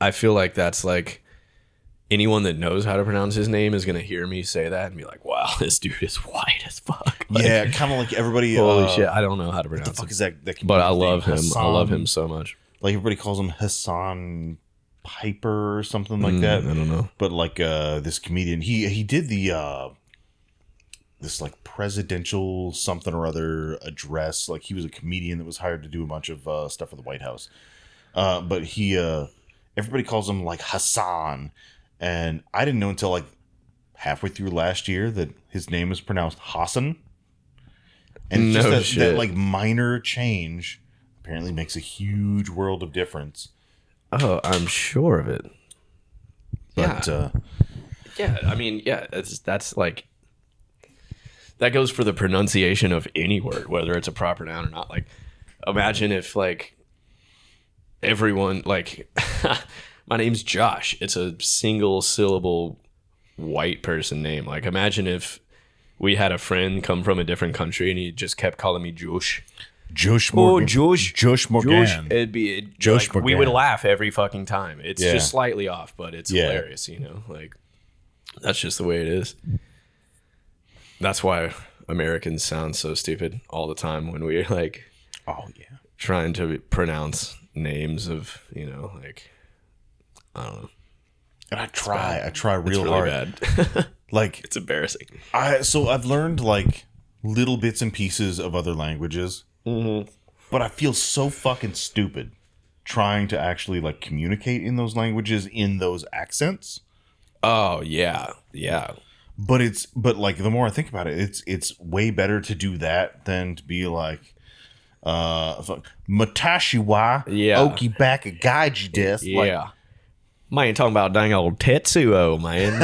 I feel like that's like anyone that knows how to pronounce his name is gonna hear me say that and be like, "Wow, this dude is white as fuck." Like, yeah, kind of like everybody. holy shit, I don't know how to What the pronounce fuck it. is that? But I comedian's love name? him. I Hassan- love him so much. Like everybody calls him Hassan Piper or something like that. I don't know. But like this comedian, he did the this like presidential something or other address. Like he was a comedian that was hired to do a bunch of stuff for the White House. But he everybody calls him like Hassan, and I didn't know until like halfway through last year that his name is pronounced Hassan. And No just that shit. like minor change apparently makes a huge world of difference. Oh, I'm sure of it. But Yeah, I mean, yeah, that's like that goes for the pronunciation of any word, whether it's a proper noun or not. Like, imagine if like everyone like my name's Josh. It's a single syllable white person name. Like, imagine if we had a friend come from a different country and he just kept calling me Josh. Josh Morgan. Josh Morgan. Josh. It'd Josh like, we would Morgan. laugh every fucking time. It's Yeah. just slightly off, but it's Yeah. hilarious, Like, that's just the way it is. That's why Americans sound so stupid all the time when we're like Oh yeah. trying to pronounce names of, like, I don't know. And I try real It's really hard. bad. Like It's embarrassing. so I've learned like little bits and pieces of other languages, but I feel so fucking stupid trying to actually like communicate in those languages in those accents. Oh, yeah. Yeah. But like the more I think about it, it's way better to do that than to be like Matashiwa Yeah. Oki back a gaiji desk. Yeah. Man, talking about dang old Tetsuo, man.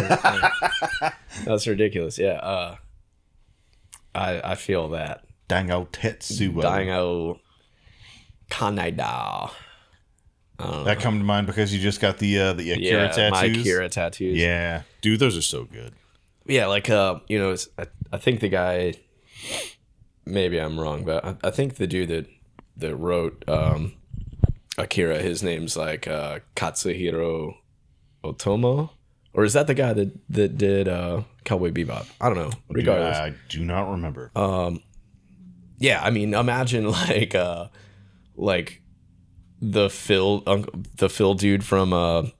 That's ridiculous. Yeah. I feel that. Dango Tetsuo. Dang old Kaneda. That come to mind because you just got the Akira Yeah, tattoos. my Akira tattoos. Yeah, dude, those are so good. Yeah, like I think the guy, maybe I'm wrong, but I think the dude that wrote Akira, his name's like Katsuhiro Otomo, or is that the guy that did Cowboy Bebop? I don't know. Regardless, I do not remember. yeah, I mean, imagine like the Phil dude from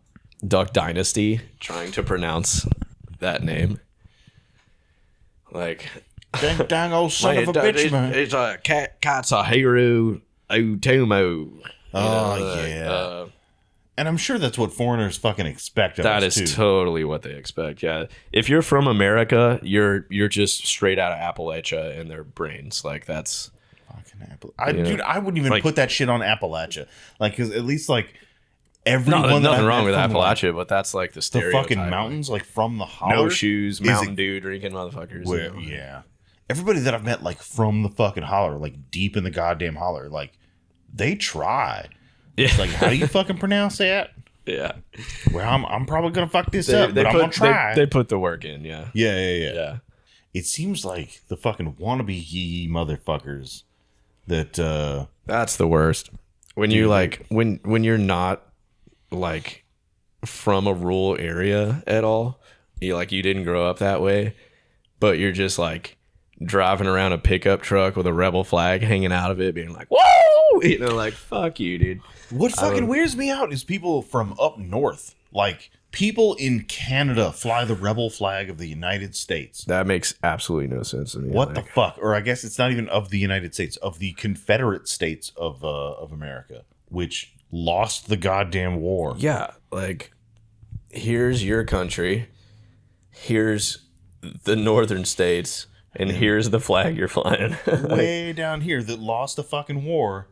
Duck Dynasty trying to pronounce that name. Like, dang old son of a bitch, man. It's a Katsuhiro Otomo. Oh, yeah. And I'm sure that's what foreigners fucking expect of That us, is too. totally what they expect. Yeah, if you're from America, you're just straight out of Appalachia in their brains. Like, that's Fucking Dude, I wouldn't even Like- put that shit on Appalachia. Like, because at least, like, no, everyone there's that nothing I've wrong met with from, like, Appalachia, but that's like the the stereotype. fucking mountains, like, from the holler. No shoes, is Mountain it- Dew drinking motherfuckers. Where, yeah. Everybody that I've met, like, from the fucking holler, like, deep in the goddamn holler, like, they try. Yeah. Like, how do you fucking pronounce that? Yeah. Well, I'm probably gonna fuck this up, but I'm gonna try. They put the work in. Yeah. yeah. Yeah. It seems like the fucking wannabe yee motherfuckers that That's the worst. When you like when you're not like from a rural area at all, you didn't grow up that way, but you're just like driving around a pickup truck with a rebel flag hanging out of it, being like, "Whoa!" Like, fuck you, dude. what fucking weirds me out is people from up north, like people in Canada fly the rebel flag of the United States. That makes absolutely no sense to me. What the Like, fuck? Or I guess it's not even of the United States, of the Confederate States of America, which lost the goddamn war. yeah, like, here's your country, here's the northern states, and here's the flag you're flying. Way down here that lost a fucking war.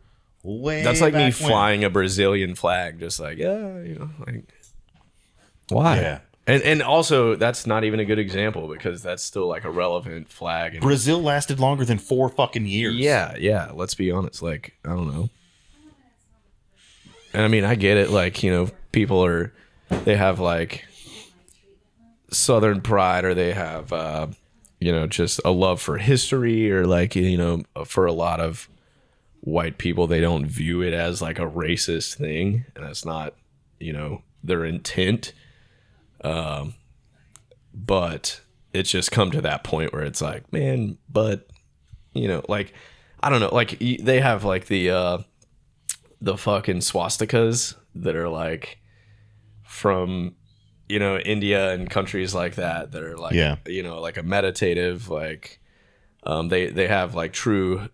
Way That's like me back when. flying a Brazilian flag, just like, like, why? Yeah. And also, that's not even a good example because that's still like a relevant flag. And Brazil lasted longer than 4 fucking years. yeah. Let's be honest. Like, I don't know. And I mean, I get it. Like, people they have like Southern pride, or they have, just a love for history, or like, for a lot of white people, they don't view it as like a racist thing, and that's not, their intent. But it's just come to that point where it's like, man, but like, I don't know, like they have like the fucking swastikas that are like from India and countries like that are like, Yeah. like a meditative, like they have like true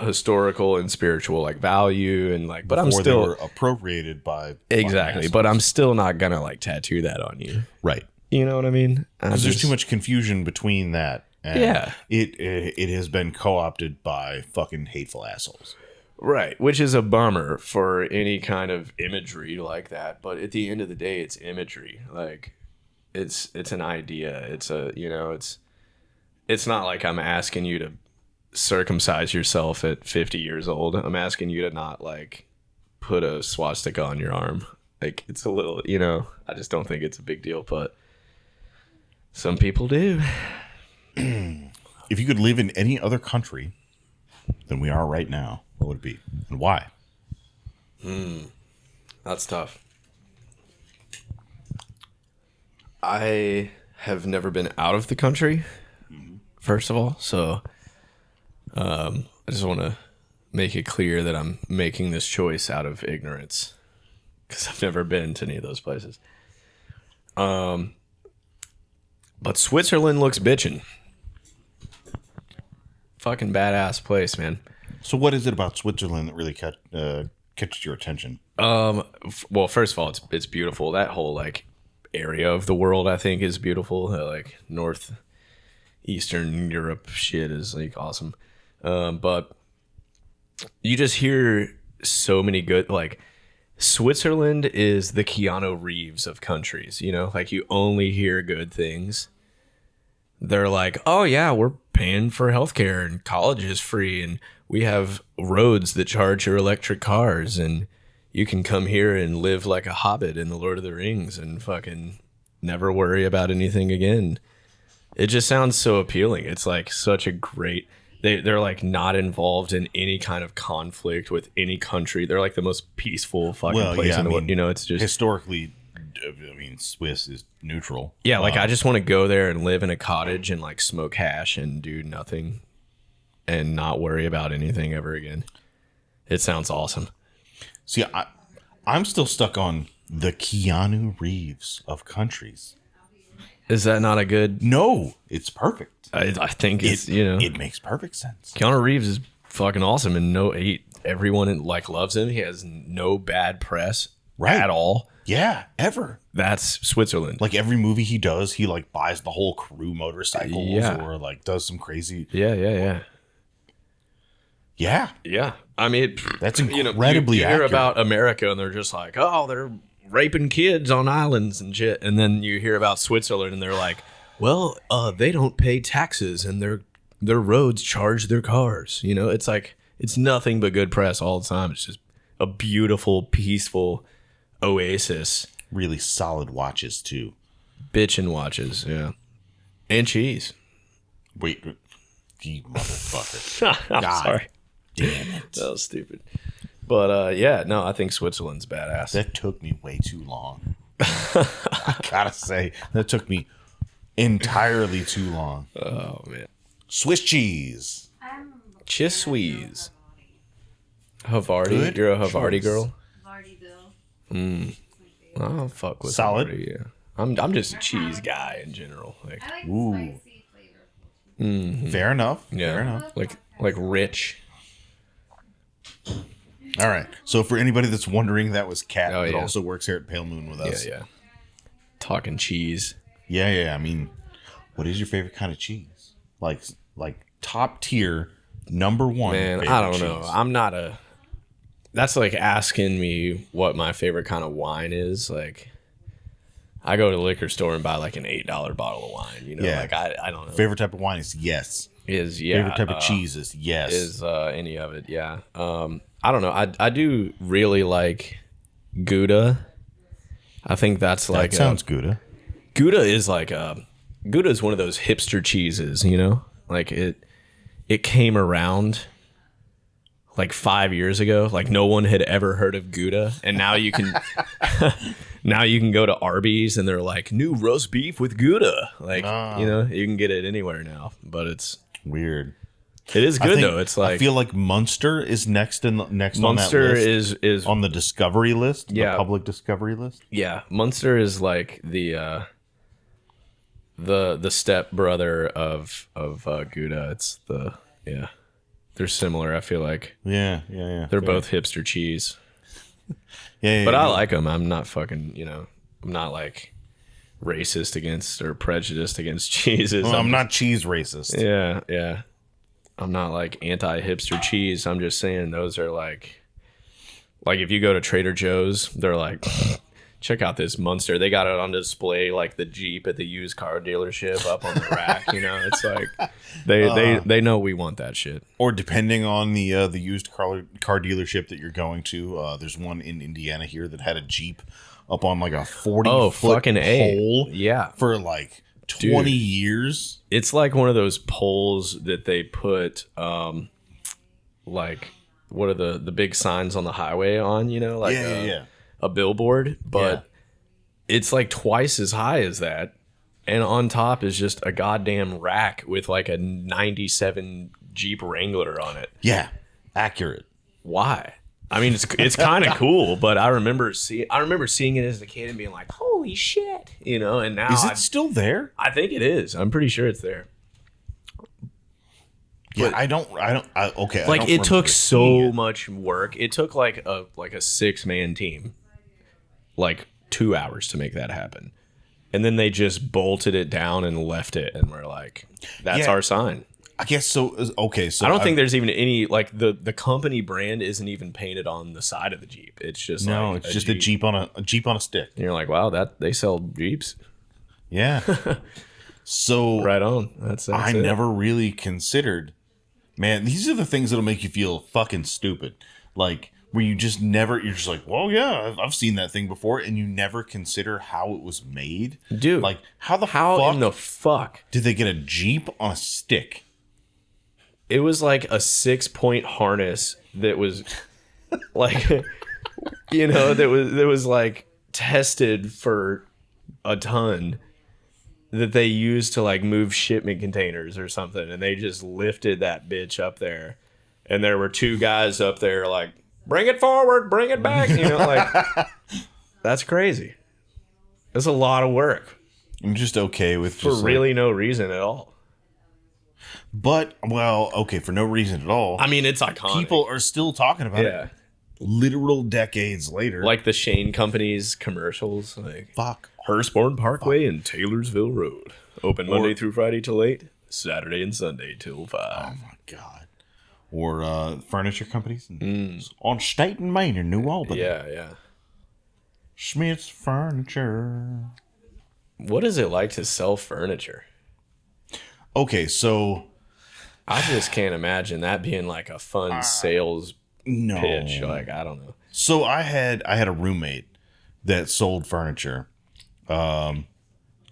historical and spiritual like value, and like, but I'm Before they still were appropriated by exactly, fucking but I'm assholes. still not gonna like tattoo that on you. Right. You know what I mean? Because there's too much confusion between that. And Yeah. It has been co-opted by fucking hateful assholes. Right, which is a bummer for any kind of imagery like that. But at the end of the day, it's imagery. Like, it's an idea. It's a, you know, it's not like I'm asking you to circumcise yourself at 50 years old. I'm asking you to not like put a swastika on your arm. Like, it's a little, you know, I just don't think it's a big deal, but some people do. If you could live in any other country than we are right now, what would it be and why? That's tough. I have never been out of the country, first of all, so I just want to make it clear that I'm making this choice out of ignorance because I've never been to any of those places. But Switzerland looks bitchin'. Fucking badass place, man. So what is it about Switzerland that really catches your attention? Well, first of all, it's beautiful. That whole like area of the world, I think, is beautiful. Like northeastern Europe shit is like awesome. But you just hear so many good, like, Switzerland is the Keanu Reeves of countries, you know, like you only hear good things. They're like, oh yeah, we're paying for healthcare and college is free and we have roads that charge your electric cars and you can come here and live like a hobbit in the Lord of the Rings and fucking never worry about anything again. It just sounds so appealing. It's like such a great, they're like not involved in any kind of conflict with any country. They're like the most peaceful fucking place in the world. You know, it's just historically, I mean, Swiss is neutral. Yeah, like I just want to go there and live in a cottage and like smoke hash and do nothing and not worry about anything ever again. It sounds awesome. See, I'm still stuck on the Keanu Reeves of countries. Is that not a good? No, it's perfect. I think it's, you know, it makes perfect sense. Keanu Reeves is fucking awesome and everyone like loves him. He has no bad press at all. Yeah, ever. That's Switzerland. Like every movie he does, he like buys the whole crew motorcycles or like does some crazy. Yeah. I mean, that's incredibly you hear accurate. about America and they're just like, oh, they're raping kids on islands and shit. And then you hear about Switzerland and they're like, well, they don't pay taxes and their roads charge their cars. You know, it's like, it's nothing but good press all the time. It's just a beautiful, peaceful oasis. Really solid watches too. Bitchin' watches, yeah. And cheese. Wait, you motherfucker. I'm sorry. Damn it. That was stupid. But yeah, no, I think Switzerland's badass. That took me way too long. I gotta say, that took me entirely too long. Oh man. Swiss cheese. Chiswees. Havarti. Good You're a Havarti choice. girl? Vardiville. I'll fuck with Solid. Havarti, yeah. I'm just a cheese guy in general. Like, I like Ooh. the spicy flavor. Fair enough. yeah. Fair enough. Like rich. All right. So for anybody that's wondering, that was Kat Oh, that yeah. also works here at Pale Moon with us. Yeah. Talking cheese. Yeah. I mean, what is your favorite kind of cheese? Like top tier, number one. Man, favorite I don't know. cheese. I'm not a. That's like asking me what my favorite kind of wine is. Like, I go to the liquor store and buy like an $8 bottle of wine. You know, Yeah. like I don't know. Favorite type of wine is yes. Favorite type of cheese is yes. Is any of it? Yeah. I don't know. I do really like Gouda. I think that's like that sounds good. Gouda is like Gouda is one of those hipster cheeses. You know, like it came around like 5 years ago. Like no one had ever heard of Gouda, and now you can now you can go to Arby's and they're like new roast beef with Gouda. Like you know, you can get it anywhere now. But it's Weird. it is I good think- though. It's like I feel like Munster is next on that Munster list. is On the discovery list, Yeah. the public discovery list. yeah. Munster is like the step brother of Gouda. It's they're similar. I feel like Yeah. they're both hipster cheese. Yeah, But I like them. I'm not fucking, I'm not like racist against or prejudiced against cheeses. Well, I'm not cheese racist. Yeah, yeah. I'm not like anti-hipster cheese. I'm just saying those are like if you go to Trader Joe's, they're like, check out this Munster. They got it on display like the Jeep at the used car dealership up on the rack. You know, it's like they know we want that shit. Or depending on the used car dealership that you're going to, there's one in Indiana here that had a Jeep up on like a 40-foot fucking pole. Yeah, for like 20 years. It's like one of those poles that they put, like what are the big signs on the highway on? You know, like a billboard, but it's like twice as high as that, and on top is just a goddamn rack with like a '97 Jeep Wrangler on it. Yeah, accurate. Why? I mean, it's kind of cool, but I remember seeing it as a kid and being like, "Holy shit!" You know. And now is it still there? I think it is. I'm pretty sure it's there. Yeah, I don't. Okay, like it took so much work. It took like a 6-man team, like 2 hours to make that happen, and then they just bolted it down and left it, and we're like, "That's our sign." I guess so. Okay, so I don't think there's even any like the company brand isn't even painted on the side of the Jeep. It's just it's just a Jeep on a stick. And you're like, wow, that they sell Jeeps. Yeah. So right on. That's I never really considered. Man, these are the things that'll make you feel fucking stupid. Like where you're just like, well, yeah, I've seen that thing before, and you never consider how it was made, dude. Like how in the fuck did they get a Jeep on a stick? It was like a 6-point harness that was like, you know, that was like tested for a ton that they used to like move shipment containers or something. And they just lifted that bitch up there. And there were 2 guys up there like, bring it forward, bring it back. You know, like, that's crazy. That's a lot of work. I'm just okay with for really no reason at all. But, well, okay, for no reason at all. I mean, it's iconic. People are still talking about it literal decades later. Like the Shane Company's commercials. Like, fuck. Hurstbourne Parkway and Taylorsville Road. Open Monday through Friday till 8. Saturday and Sunday till 5. Oh, my God. Or furniture companies. On State and Main in New Albany. Yeah, yeah. Schmidt's Furniture. What is it like to sell furniture? Okay, so I just can't imagine that being like a fun sales pitch. Like, I don't know. So I had a roommate that sold furniture.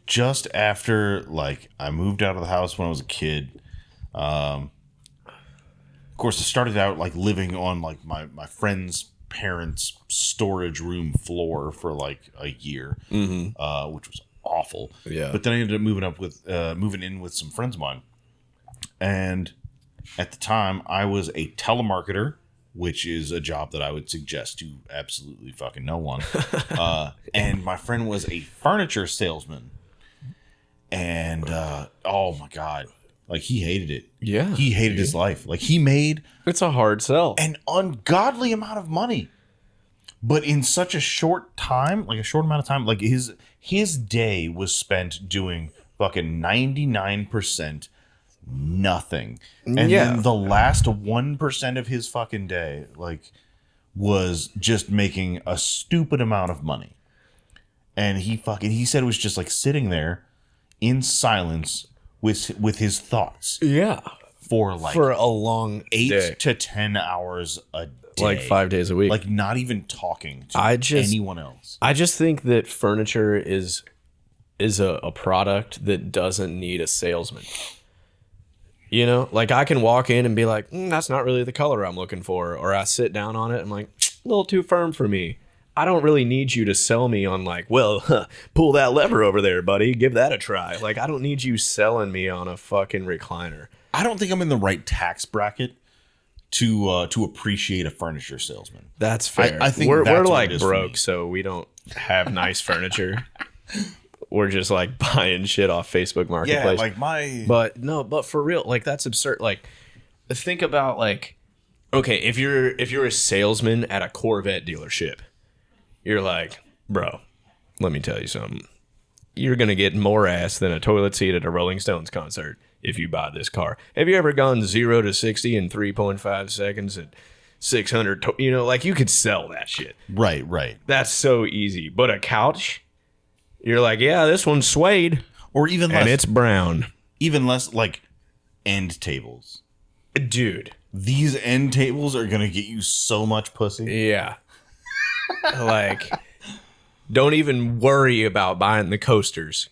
Just after like I moved out of the house when I was a kid. Of course, I started out like living on like my friend's parents' storage room floor for like a year, which was awful. Yeah. But then I ended up moving in with some friends of mine. And at the time, I was a telemarketer, which is a job that I would suggest to absolutely fucking no one. And my friend was a furniture salesman. And oh my God, like he hated it. Yeah. He hated his life. Like he made it's a hard sell. An ungodly amount of money. But in such a short time, like a short amount of time, like his day was spent doing fucking 99% nothing. And then the last 1% of his fucking day, like, was just making a stupid amount of money. And he said it was just like sitting there in silence with his thoughts. Yeah. For a long 8 to 10 hours a day. Like 5 days a week. Like not even talking to anyone else. I just think that furniture is a product that doesn't need a salesman. You know, like I can walk in and be like, that's not really the color I'm looking for. Or I sit down on it and I'm like, a little too firm for me. I don't really need you to sell me on like, well, pull that lever over there, buddy. Give that a try. Like, I don't need you selling me on a fucking recliner. I don't think I'm in the right tax bracket to appreciate a furniture salesman. That's fair. I think we're like broke, so we don't have nice furniture. We're just like buying shit off Facebook Marketplace. Yeah, like but for real, like that's absurd. Like think about like, okay, if you're a salesman at a Corvette dealership, you're like, bro, let me tell you something. you're going to get more ass than a toilet seat at a Rolling Stones concert if you buy this car. Have you ever gone 0 to 60 in 3.5 seconds at 600? Like you could sell that shit. Right. That's so easy. But a couch, you're like, yeah, this one's suede. Or even less. And it's brown. Even less like end tables. Dude. These end tables are going to get you so much pussy. Yeah. Like, don't even worry about buying the coasters.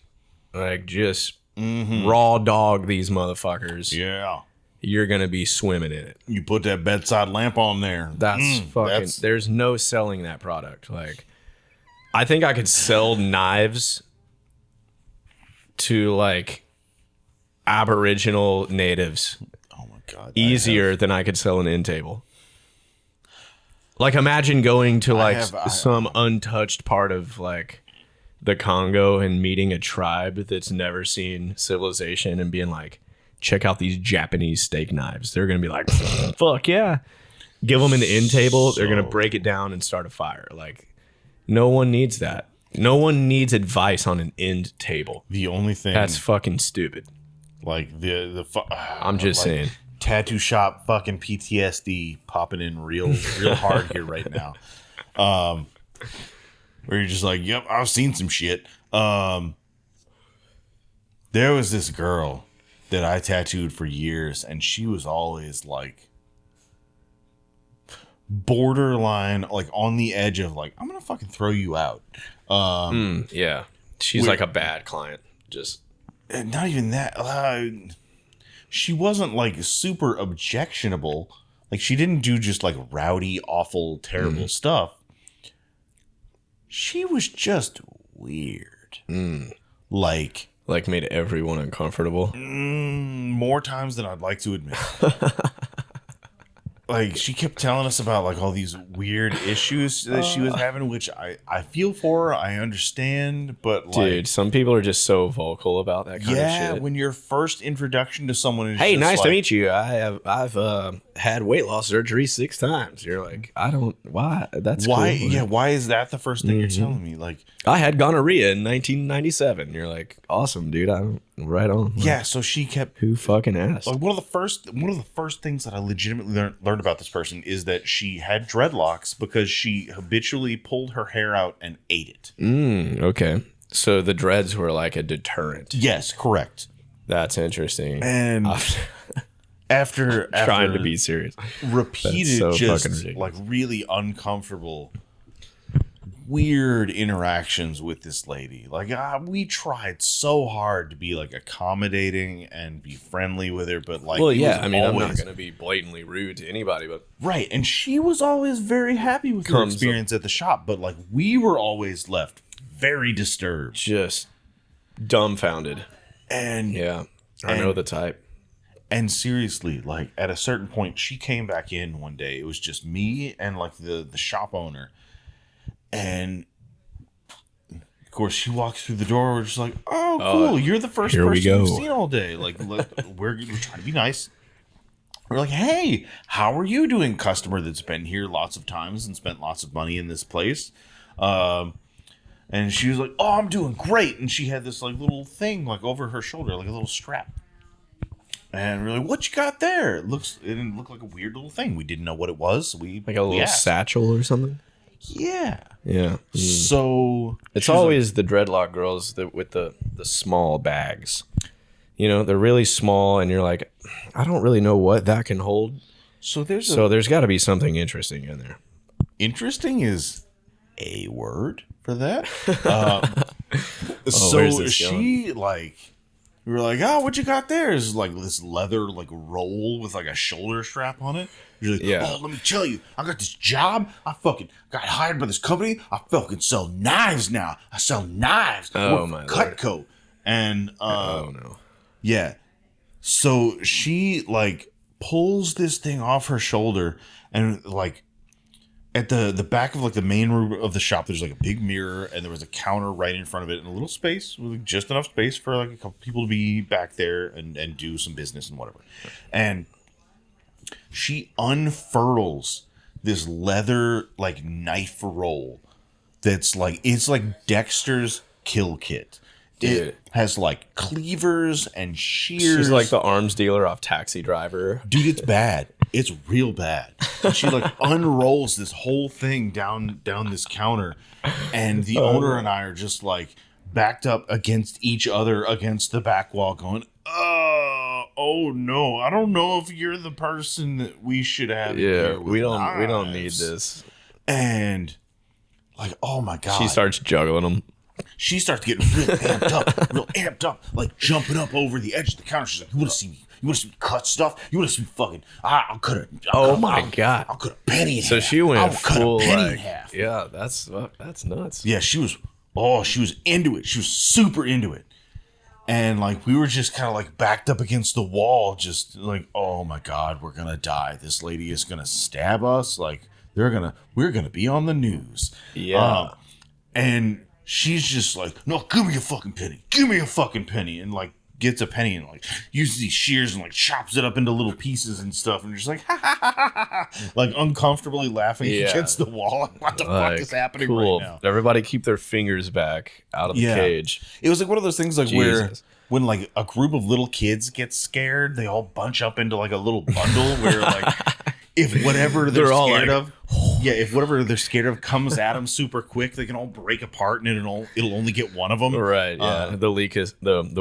Like, just raw dog these motherfuckers. Yeah. You're going to be swimming in it. You put that bedside lamp on there. There's no selling that product. Like, I think I could sell knives to, like, Aboriginal natives. Oh, my God. Easier than I could sell an end table. Like, imagine going to, some untouched part of, like, the Congo and meeting a tribe that's never seen civilization and being like, check out these Japanese steak knives. They're going to be like, fuck yeah. Give them an end table. They're going to break it down and start a fire. Like, no one needs that. No one needs advice on an end table. The only thing... That's fucking stupid. Like, I'm just saying. Tattoo shop fucking PTSD popping in real hard here right now. Where you're just like, yep, I've seen some shit. There was this girl that I tattooed for years, and she was always like borderline, like on the edge of like, I'm gonna fucking throw you out. Yeah. She's like a bad client. Just not even that. She wasn't like super objectionable. Like she didn't do just like rowdy, awful, terrible stuff. She was just weird. Like made everyone uncomfortable. More times than I'd like to admit. Like she kept telling us about like all these weird issues that she was having, which I feel for her, I understand, but like, dude, some people are just so vocal about that kind of shit. When your first introduction to someone is hey, just nice like, to meet you. I've had weight loss surgery 6 times. You're like, why? That's why? cool. Yeah, why is that the first thing you're telling me? Like, I had gonorrhea in 1997. You're like, awesome, dude. I'm right on. Like, yeah. So she kept. who fucking asked? Like one of the first things that I legitimately learned about this person is that she had dreadlocks because she habitually pulled her hair out and ate it. Okay. So the dreads were like a deterrent. Yes, correct. That's interesting. And after trying to be serious, repeated so just like really uncomfortable, weird interactions with this lady. Like we tried so hard to be like accommodating and be friendly with her, but like, well, yeah, I mean, I'm not going to be blatantly rude to anybody, but right. And she was always very happy with her experience at the shop, but like we were always left very disturbed, just dumbfounded. And yeah, I know the type. And seriously, like at a certain point, she came back in one day. It was just me and like the shop owner. And of course, she walks through the door. We're just like, "Oh, cool! You're the first person we've seen all day." Like, we're trying to be nice. We're like, "Hey, how are you doing?" Customer that's been here lots of times and spent lots of money in this place. And she was like, "Oh, I'm doing great." And she had this like little thing like over her shoulder, like a little strap. And we're like, "What you got there?" It didn't look like a weird little thing. We didn't know what it was. So like a little satchel or something. Yeah. Yeah. So it's always the dreadlock girls with the small bags. You know, they're really small, and you're like, I don't really know what that can hold. So there's got to be something interesting in there. Interesting is a word for that. She like. We were like, "Oh, what you got there?" Is like this leather like roll with like a shoulder strap on it. You're like, yeah. "Oh, let me tell you, I got this job. I fucking got hired by this company. I fucking sell knives now. I sell knives. Oh my Cutco." And oh no, yeah. So she like pulls this thing off her shoulder, and like at the back of like the main room of the shop, there's like a big mirror, and there was a counter right in front of it, and a little space with just enough space for like a couple people to be back there and do some business and whatever. And she unfurls this leather like knife roll that's like, it's like Dexter's kill kit. Dude. It has like cleavers and shears. She's like the arms dealer off Taxi Driver. Dude, it's bad. It's real bad. And she like unrolls this whole thing down this counter, and the owner and I are just like backed up against each other against the back wall, going, "Oh no, I don't know if you're the person that we should have." Yeah, we don't need this. And like, oh my god, She starts juggling them. she starts getting real amped up, like jumping up over the edge of the counter. She's like, "You want to see me? You want to see me cut stuff? You want to see me fucking? I'll cut it. Oh my god! I'll cut a penny in half. So she went I'll cut full a penny in like, half." yeah, that's nuts. Yeah, she was into it. She was super into it. And like we were just kind of like backed up against the wall, just like, oh my god, we're gonna die. This lady is gonna stab us. Like we're gonna be on the news. Yeah. And she's just like, no, give me a fucking penny. Give me a fucking penny. And like gets a penny and like uses these shears and like chops it up into little pieces and stuff. And just like, ha, ha, ha, ha, ha, like uncomfortably laughing against the wall. What the fuck is happening right now? Everybody keep their fingers back out of the cage. It was like one of those things like Jesus. where when like a group of little kids get scared, they all bunch up into like a little bundle where like if whatever they're all scared like, of, if whatever they're scared of comes at them super quick, they can all break apart and it'll only get one of them. Right. Yeah. The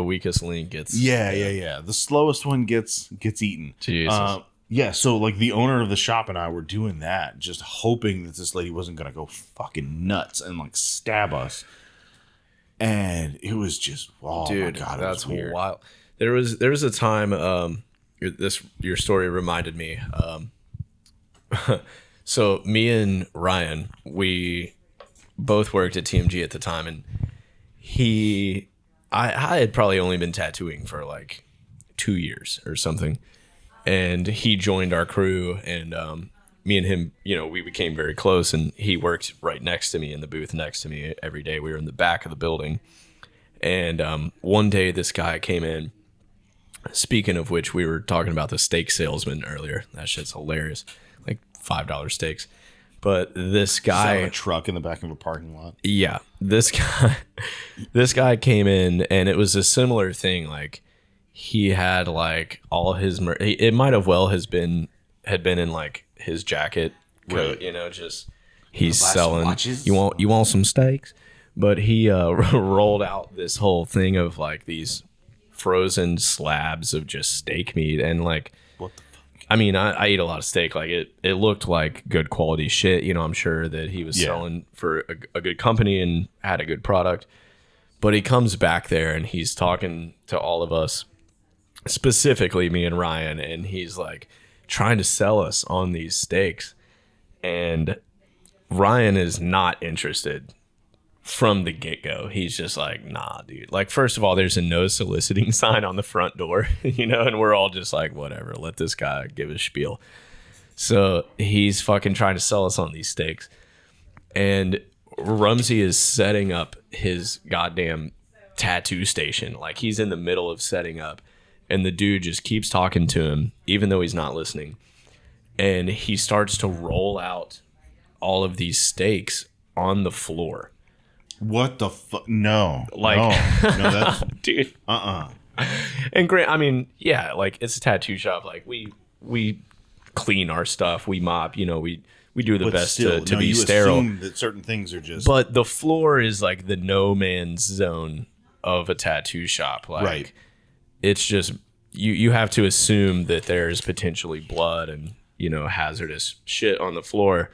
weakest link gets. Yeah. The slowest one gets eaten. Jesus. Yeah, so like the owner of the shop and I were doing that, just hoping that this lady wasn't gonna go fucking nuts and like stab us. And it was just, oh Dude, my god, that's it was weird. wild. There was a time. Your story reminded me. So me and Ryan, we both worked at TMG at the time, and I had probably only been tattooing for like 2 years or something, and he joined our crew, and me and him, we became very close, and he worked right next to me in the booth next to me every day. We were in the back of the building, and one day this guy came in. Speaking of which, we were talking about the steak salesman earlier. That shit's hilarious. Like $5 steaks. But this guy, a truck in the back of a parking lot. Yeah, this guy came in, and it was a similar thing. Like he had like all his, it might have had been in like his jacket coat, Right. just he's selling. watches? You want some steaks? But he rolled out this whole thing of like these frozen slabs of just steak meat, and like, What the fuck? I mean, I eat a lot of steak. Like it looked like good quality shit. I'm sure that he was selling for a good company and had a good product. But he comes back there and he's talking to all of us, specifically me and Ryan, and he's like trying to sell us on these steaks. And Ryan is not interested from the get-go. He's just like, nah, dude. Like, first of all, there's a no soliciting sign on the front door, and we're all just like, whatever, let this guy give his spiel. So he's fucking trying to sell us on these steaks. And Rumsey is setting up his goddamn tattoo station. Like, he's in the middle of setting up, and the dude just keeps talking to him, even though he's not listening. And he starts to roll out all of these steaks on the floor. What the fuck? No. Like, no, that's dude. And Grant, I mean, yeah, like it's a tattoo shop. Like we clean our stuff, we mop, we do the best to be sterile. Assume that certain things are just But the floor is like the no man's zone of a tattoo shop. Like, right. It's just you have to assume that there's potentially blood and hazardous shit on the floor.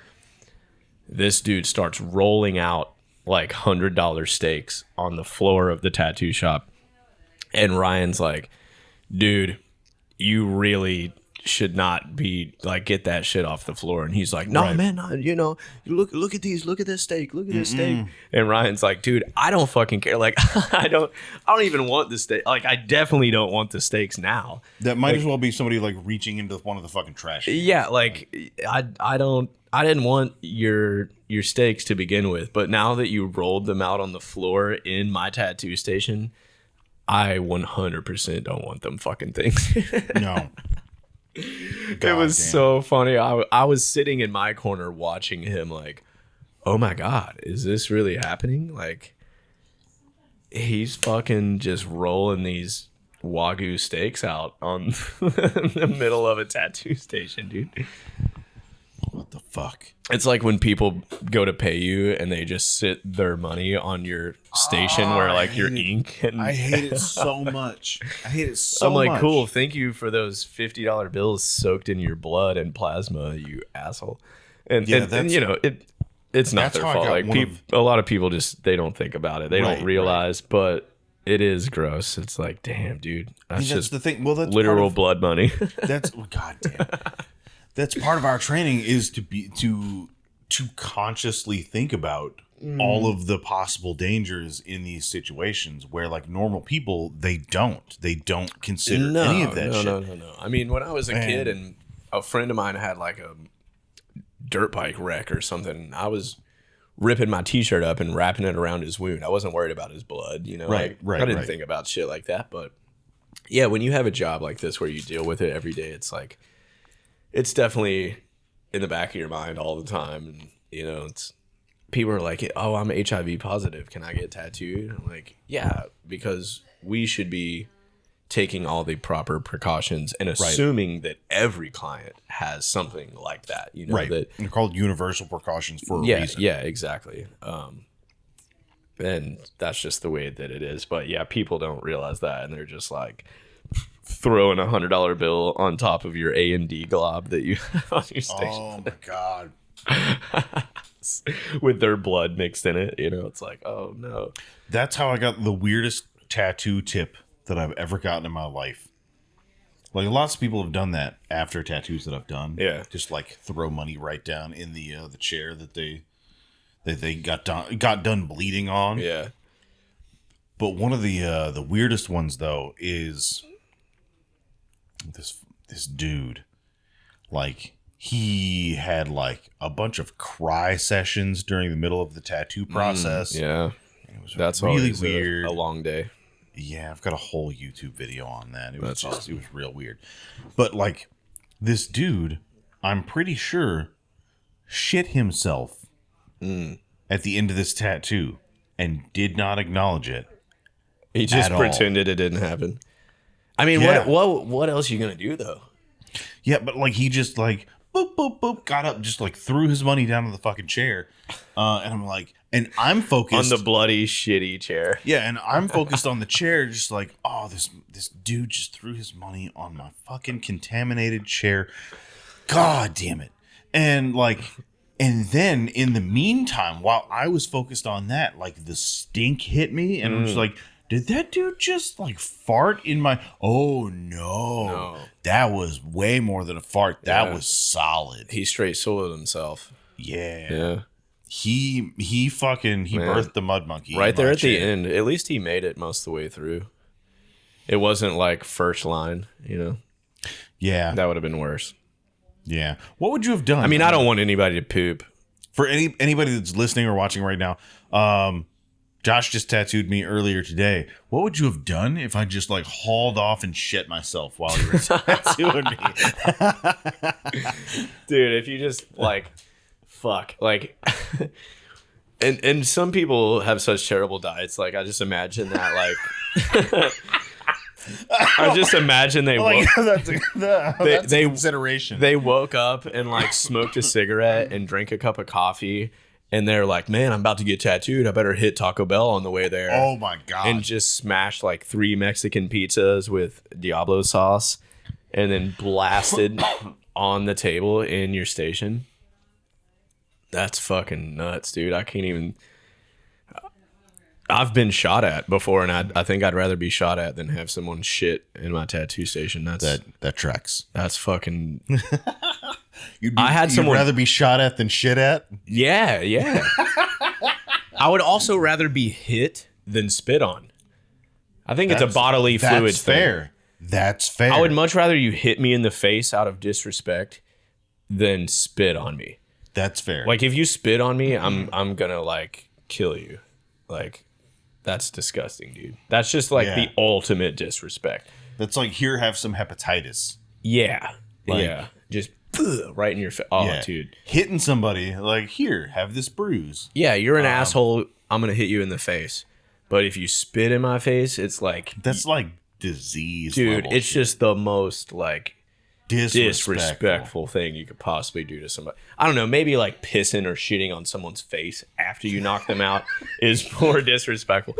This dude starts rolling out like $100 steaks on the floor of the tattoo shop, and Ryan's like, dude, you really should not be like, get that shit off the floor. And he's like, no, Right. man, look at these, look at this steak, look at this steak. And Ryan's like, dude, I don't fucking care. Like, I don't even want the steak. Like, I definitely don't want the steaks now. that might as well be somebody like reaching into one of the fucking trash cans. Yeah, like I didn't want your steaks to begin with, but now that you rolled them out on the floor in my tattoo station, I 100% don't want them fucking things. No. It was so funny. I was sitting in my corner watching him like, oh my God, is this really happening? Like, he's fucking just rolling these Wagyu steaks out on the middle of a tattoo station, dude. What the fuck? It's like when people go to pay you and they just sit their money on your station where like your ink and I hate it so much. I hate it so I'm like, much. cool, thank you for those $50 bills soaked in your blood and plasma, you asshole. And, Yeah, and you know, it's not that's their how I fault. got Like one a lot of people just they don't think about it. They Right, don't realize, but it is gross. It's like, damn, dude. That's That's just the thing. Well, that's literal part of, blood money. that's goddamn. That's part of our training is to consciously think about all of the possible dangers in these situations where like normal people they don't consider any of that shit. No. I mean, when I was a kid and a friend of mine had like a dirt bike wreck or something, I was ripping my t-shirt up and wrapping it around his wound. I wasn't worried about his blood, you know. Right. I didn't think about shit like that. But yeah, when you have a job like this where you deal with it every day, it's like it's definitely in the back of your mind all the time. And you know, it's people are like, oh, I'm HIV positive, can I get tattooed? I'm like, yeah, because we should be taking all the proper precautions and assuming that every client has something like that, you know. Right. That They're called universal precautions for a reason. yeah, exactly. And that's just the way that it is. But yeah, people don't realize that, and they're just like throwing $100 bill on top of your A&D glob that you have on your station. Oh my god. With their blood mixed in it, you know. It's like, oh no. That's how I got the weirdest tattoo tip that I've ever gotten in my life. Like lots of people have done that after tattoos that I've done. Yeah. Just like throw money right down in the chair that they got done bleeding on. Yeah. But one of the weirdest ones though is this dude. Like he had like a bunch of cry sessions during the middle of the tattoo process. Yeah. It was That's really always weird. a long day. Yeah, I've got a whole YouTube video on that. It was That's just awesome. it was real weird. But like this dude, I'm pretty sure shit himself at the end of this tattoo and did not acknowledge it. He just At all. pretended it didn't happen. I mean, Yeah. what else are you gonna do though? Yeah, but like he just like boop boop boop got up, just like threw his money down on the fucking chair. And I'm like, and I'm On focused the bloody shitty chair. Yeah, and I'm focused on the chair, just like, oh, this dude just threw his money on my fucking contaminated chair. God damn it. And like, and then in the meantime, while I was focused on that, like the stink hit me, and I'm just like, did that dude just like fart in my? Oh no, that was way more than a fart. That Yeah. was solid. He straight soiled himself. Yeah, Yeah. he Man. birthed the mud monkey Right in there my at the chair. end. At least he made it most of the way through. It wasn't like first line, you know. Yeah, That would have been worse. yeah. What would you have done? I mean, I don't want anybody to poop. For anybody that's listening or watching right now, Josh just tattooed me earlier today. What would you have done if I just like hauled off and shit myself while you were tattooing me? Dude, if you just like fuck, like and some people have such terrible diets, like I just imagine that like I just imagine they woke, that's they- a consideration. they woke up and like smoked a cigarette and drank a cup of coffee, and they're like, man, I'm about to get tattooed, I better hit Taco Bell on the way there. Oh my god! And just smash like 3 Mexican pizzas with Diablo sauce and then blasted on the table in your station. That's fucking nuts, dude. I can't even. I've been shot at before, and I think I'd rather be shot at than have someone shit in my tattoo station. that tracks. That's fucking. You'd someone- rather be shot at than shit at. Yeah. I would also rather be hit than spit on. I think it's a bodily fluid That's thing. fair. That's fair. I would much rather you hit me in the face out of disrespect than spit on me. That's fair. Like if you spit on me, I'm gonna like kill you. Like that's disgusting, dude. That's just like Yeah. the ultimate disrespect. that's like here, have some hepatitis. Yeah. Like- yeah. Just right in your face. Oh, Yeah. dude. Hitting somebody like here, have this bruise. Yeah, you're an asshole. I'm gonna hit you in the face. But if you spit in my face, it's like, That's like disease, dude, level it's shit. just the most like disrespectful. disrespectful thing you could possibly do to somebody. I don't know, maybe like pissing or shitting on someone's face after you knock them out is more disrespectful.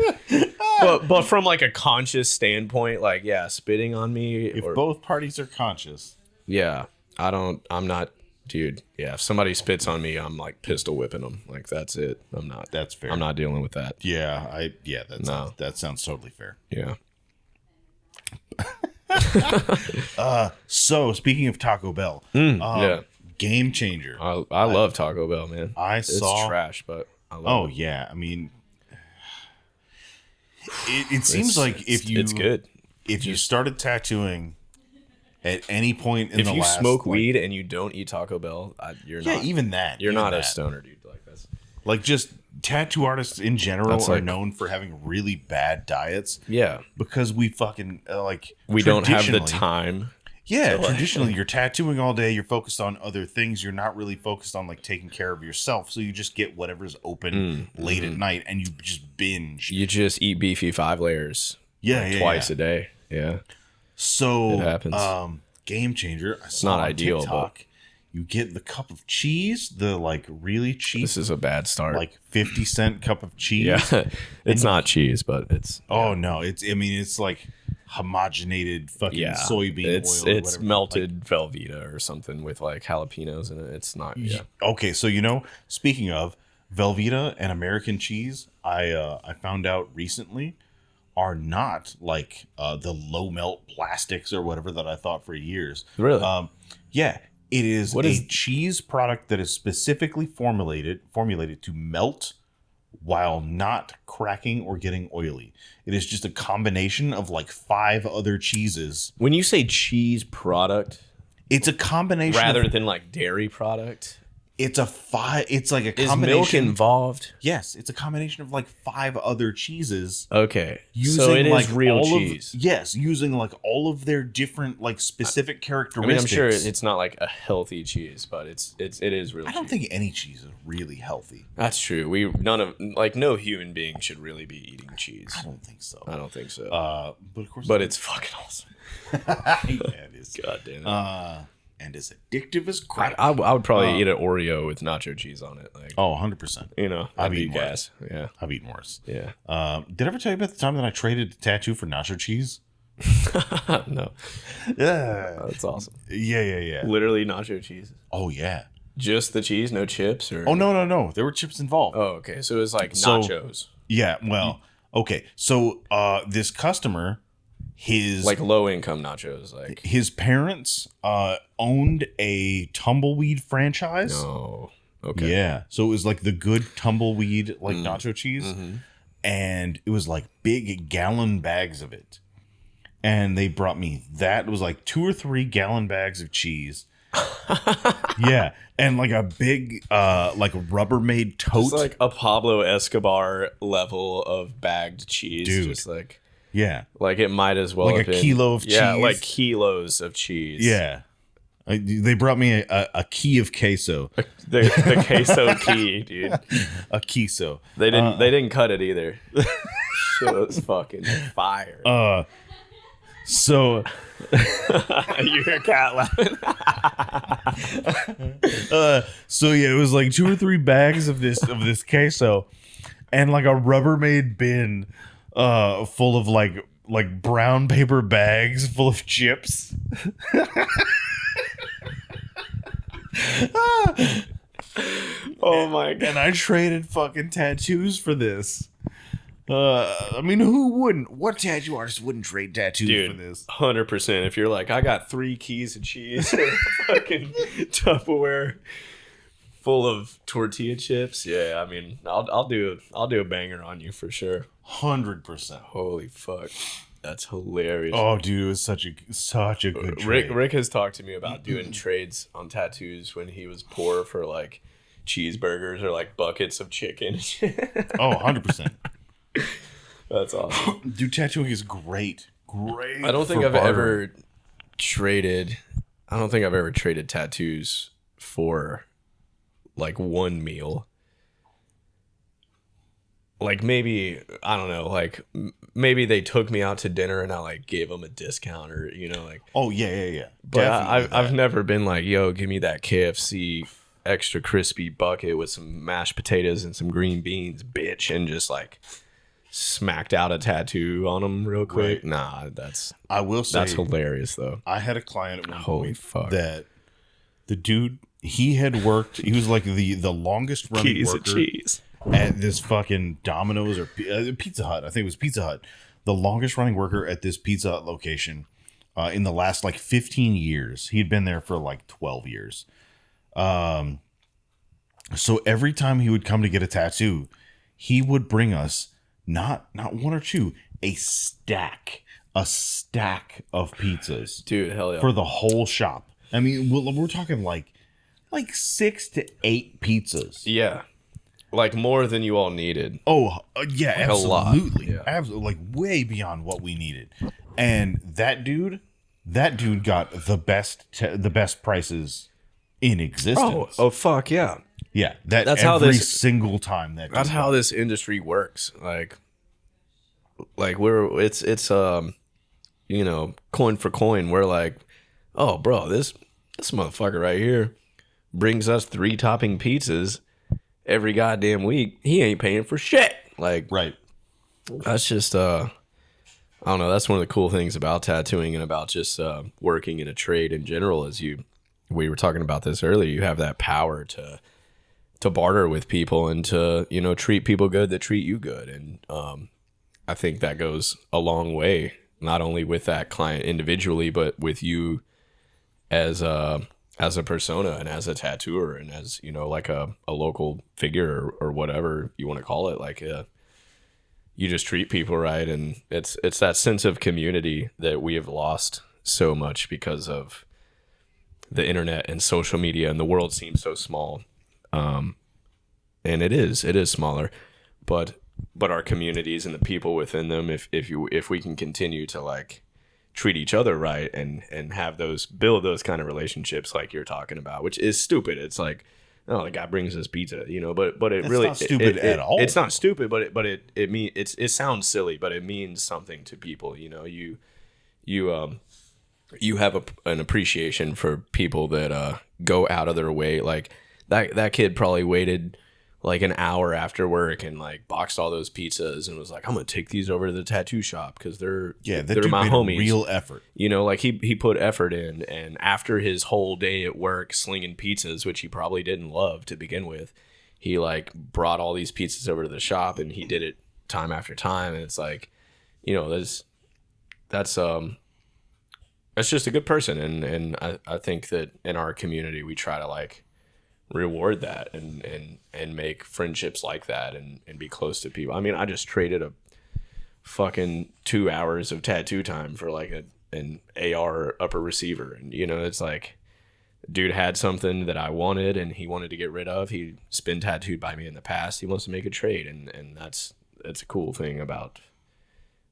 But from like a conscious standpoint, like yeah, spitting on me If or both parties are conscious, yeah, I'm not, dude. Yeah, if somebody spits on me, I'm like pistol whipping them. Like that's it. I'm not. that's fair. I'm not dealing with that. That sounds totally fair. Yeah. So speaking of Taco Bell, Yeah. game changer. I love Taco Bell, man. It's trash, but I love Oh it. yeah, I mean, it seems like if you it's good. if you started tattooing at any point in If the you last, smoke like- weed and you don't eat Taco Bell, you're yeah, not. even that, You're even not a that. stoner, dude. Like that's. Like just tattoo artists in general That's are like- known for having really bad diets Yeah, because we fucking like we don't have the traditionally- time. Yeah, to, like- traditionally you're tattooing all day. You're focused on other things. You're not really focused on like taking care of yourself. So you just get whatever's open late at night, and you just binge. You just eat beefy 5 layers. Yeah, twice a day. Yeah, So It happens. Game changer. I saw not on ideal, TikTok, you get the cup of cheese, the like really cheap, this is a bad start. like 50-cent cup of cheese. yeah, it's not cheese, but it's Oh no, it's like homogenated fucking yeah, soybean it's oil. Or it's whatever. melted Velveeta or something with like jalapenos in it. It's not. Yeah, Okay, so speaking of Velveeta and American cheese, I found out recently are not like the low melt plastics or whatever that I thought for years. Really? Yeah, it is What a is- cheese product that is specifically formulated to melt while not cracking or getting oily. It is just a combination of like 5 other cheeses. when you say cheese product It's a combination rather of, than like dairy product, it's like a is combination. milk involved? Yes, it's a combination of like 5 other cheeses. Okay, Using so it is like real all cheese. Yes, using like all of their different like specific I characteristics. mean, I'm sure it's not like a healthy cheese, but it is real. I don't cheese. think any cheese is really healthy. That's true. No human being should really be eating cheese. I don't think so. I don't think so. But of course, but it's fucking awesome. yeah, it is. God damn it. And as addictive as crap. I would probably eat an Oreo with nacho cheese on it. Like, Oh, 100%. I'd be eaten worse. gas. Yeah, I've eaten worse. yeah. Did I ever tell you about the time that I traded a tattoo for nacho cheese? No, Yeah. that's awesome. Yeah. Literally nacho cheese. Oh, yeah. Just the cheese, no chips, or Oh, no. There were chips involved. Oh, okay. So it was like So- nachos, Yeah, well, okay. So this customer, his like low income nachos. Like his parents owned a tumbleweed franchise. no, okay. Yeah. So it was like the good tumbleweed like nacho cheese. Mm-hmm. And it was like big gallon bags of it. And they brought me that. It was like 2 or 3 gallon bags of cheese. Yeah. And like a big like Rubbermaid tote. It's like a Pablo Escobar level of bagged cheese. Dude. Just like yeah. it might as well Like have a been, kilo of Yeah, cheese? like kilos of cheese. Yeah. They brought me a key of queso. The queso key, dude. A queso. They didn't cut it either. Shit was fucking fire. So You hear cat laughing? so yeah, it was like 2 or 3 bags of this queso and like a Rubbermaid bin full of like brown paper bags full of chips. Oh my god. And I traded fucking tattoos for this. I mean, who wouldn't? What tattoo artist wouldn't trade tattoos for Dude, this? 100%. If you're like, I got 3 keys of cheese and a fucking Tupperware full of tortilla chips, yeah, I mean, I'll do a banger on you for sure. 100%. Holy fuck, that's hilarious. Oh, dude, it was such a good trade. Rick has talked to me about doing trades on tattoos when he was poor for like cheeseburgers or like buckets of chicken. Oh, 100%. That's awesome. Dude, tattooing is great. Great. I don't think for I've bartering. ever traded. I don't think I've ever traded tattoos for like one meal. like maybe I don't know, like maybe they took me out to dinner and I like gave them a discount or like. Oh yeah. But Definitely I've that. never been like, yo, give me that KFC extra crispy bucket with some mashed potatoes and some green beans, bitch, and just like smacked out a tattoo on them real quick. Right. Nah, that's I will say hilarious though. I had a client at one Holy point fuck. that the dude he was like the longest running Keys of worker cheese. at this fucking Domino's or Pizza Hut. I think it was Pizza Hut. The longest running worker at this Pizza Hut location in the last like 15 years. He'd been there for like 12 years. So every time he would come to get a tattoo, he would bring us not one or two, a stack of pizzas Dude, hell yeah. for the whole shop. I mean, we're talking like 6 to 8 pizzas. Yeah. Like more than you all needed. Oh, yeah, a lot. absolutely. Yeah. Absolutely, like way beyond what we needed. And that dude got the best prices in existence. Oh fuck yeah. Yeah, That's how every this- single time that That's dude how got- this industry works. Like it's coin for coin. We're like, oh bro, this motherfucker right here brings us 3 topping pizzas every goddamn week. He ain't paying for shit. Like right. that's just I don't know, that's one of the cool things about tattooing and about just working in a trade in general is we were talking about this earlier, you have that power to barter with people and to treat people good that treat you good. And I think that goes a long way, not only with that client individually but with you as a persona and as a tattooer and as like a local figure or whatever you want to call it. Like you just treat people right, and it's that sense of community that we have lost so much because of the internet and social media, and the world seems so small. And it is smaller, but our communities and the people within them, if we can continue to like treat each other right and build those kind of relationships like you're talking about, which is stupid. It's like, oh, the guy brings us pizza, but it's not stupid at all. It's not stupid, but it sounds silly, but it means something to people. You have an appreciation for people that go out of their way. Like that kid probably waited like an hour after work and like boxed all those pizzas and was like, I'm gonna take these over to the tattoo shop because they're That dude my made homies. a real effort. Like he put effort in, and after his whole day at work slinging pizzas, which he probably didn't love to begin with, he like brought all these pizzas over to the shop and he did it time after time. And it's like, that's just a good person. And I think that in our community, we try to like reward that and make friendships like that and be close to people. I mean, I just traded a fucking 2 hours of tattoo time for like an AR upper receiver. And it's like, dude had something that I wanted and he wanted to get rid of. He's been tattooed by me in the past. He wants to make a trade, and that's a cool thing about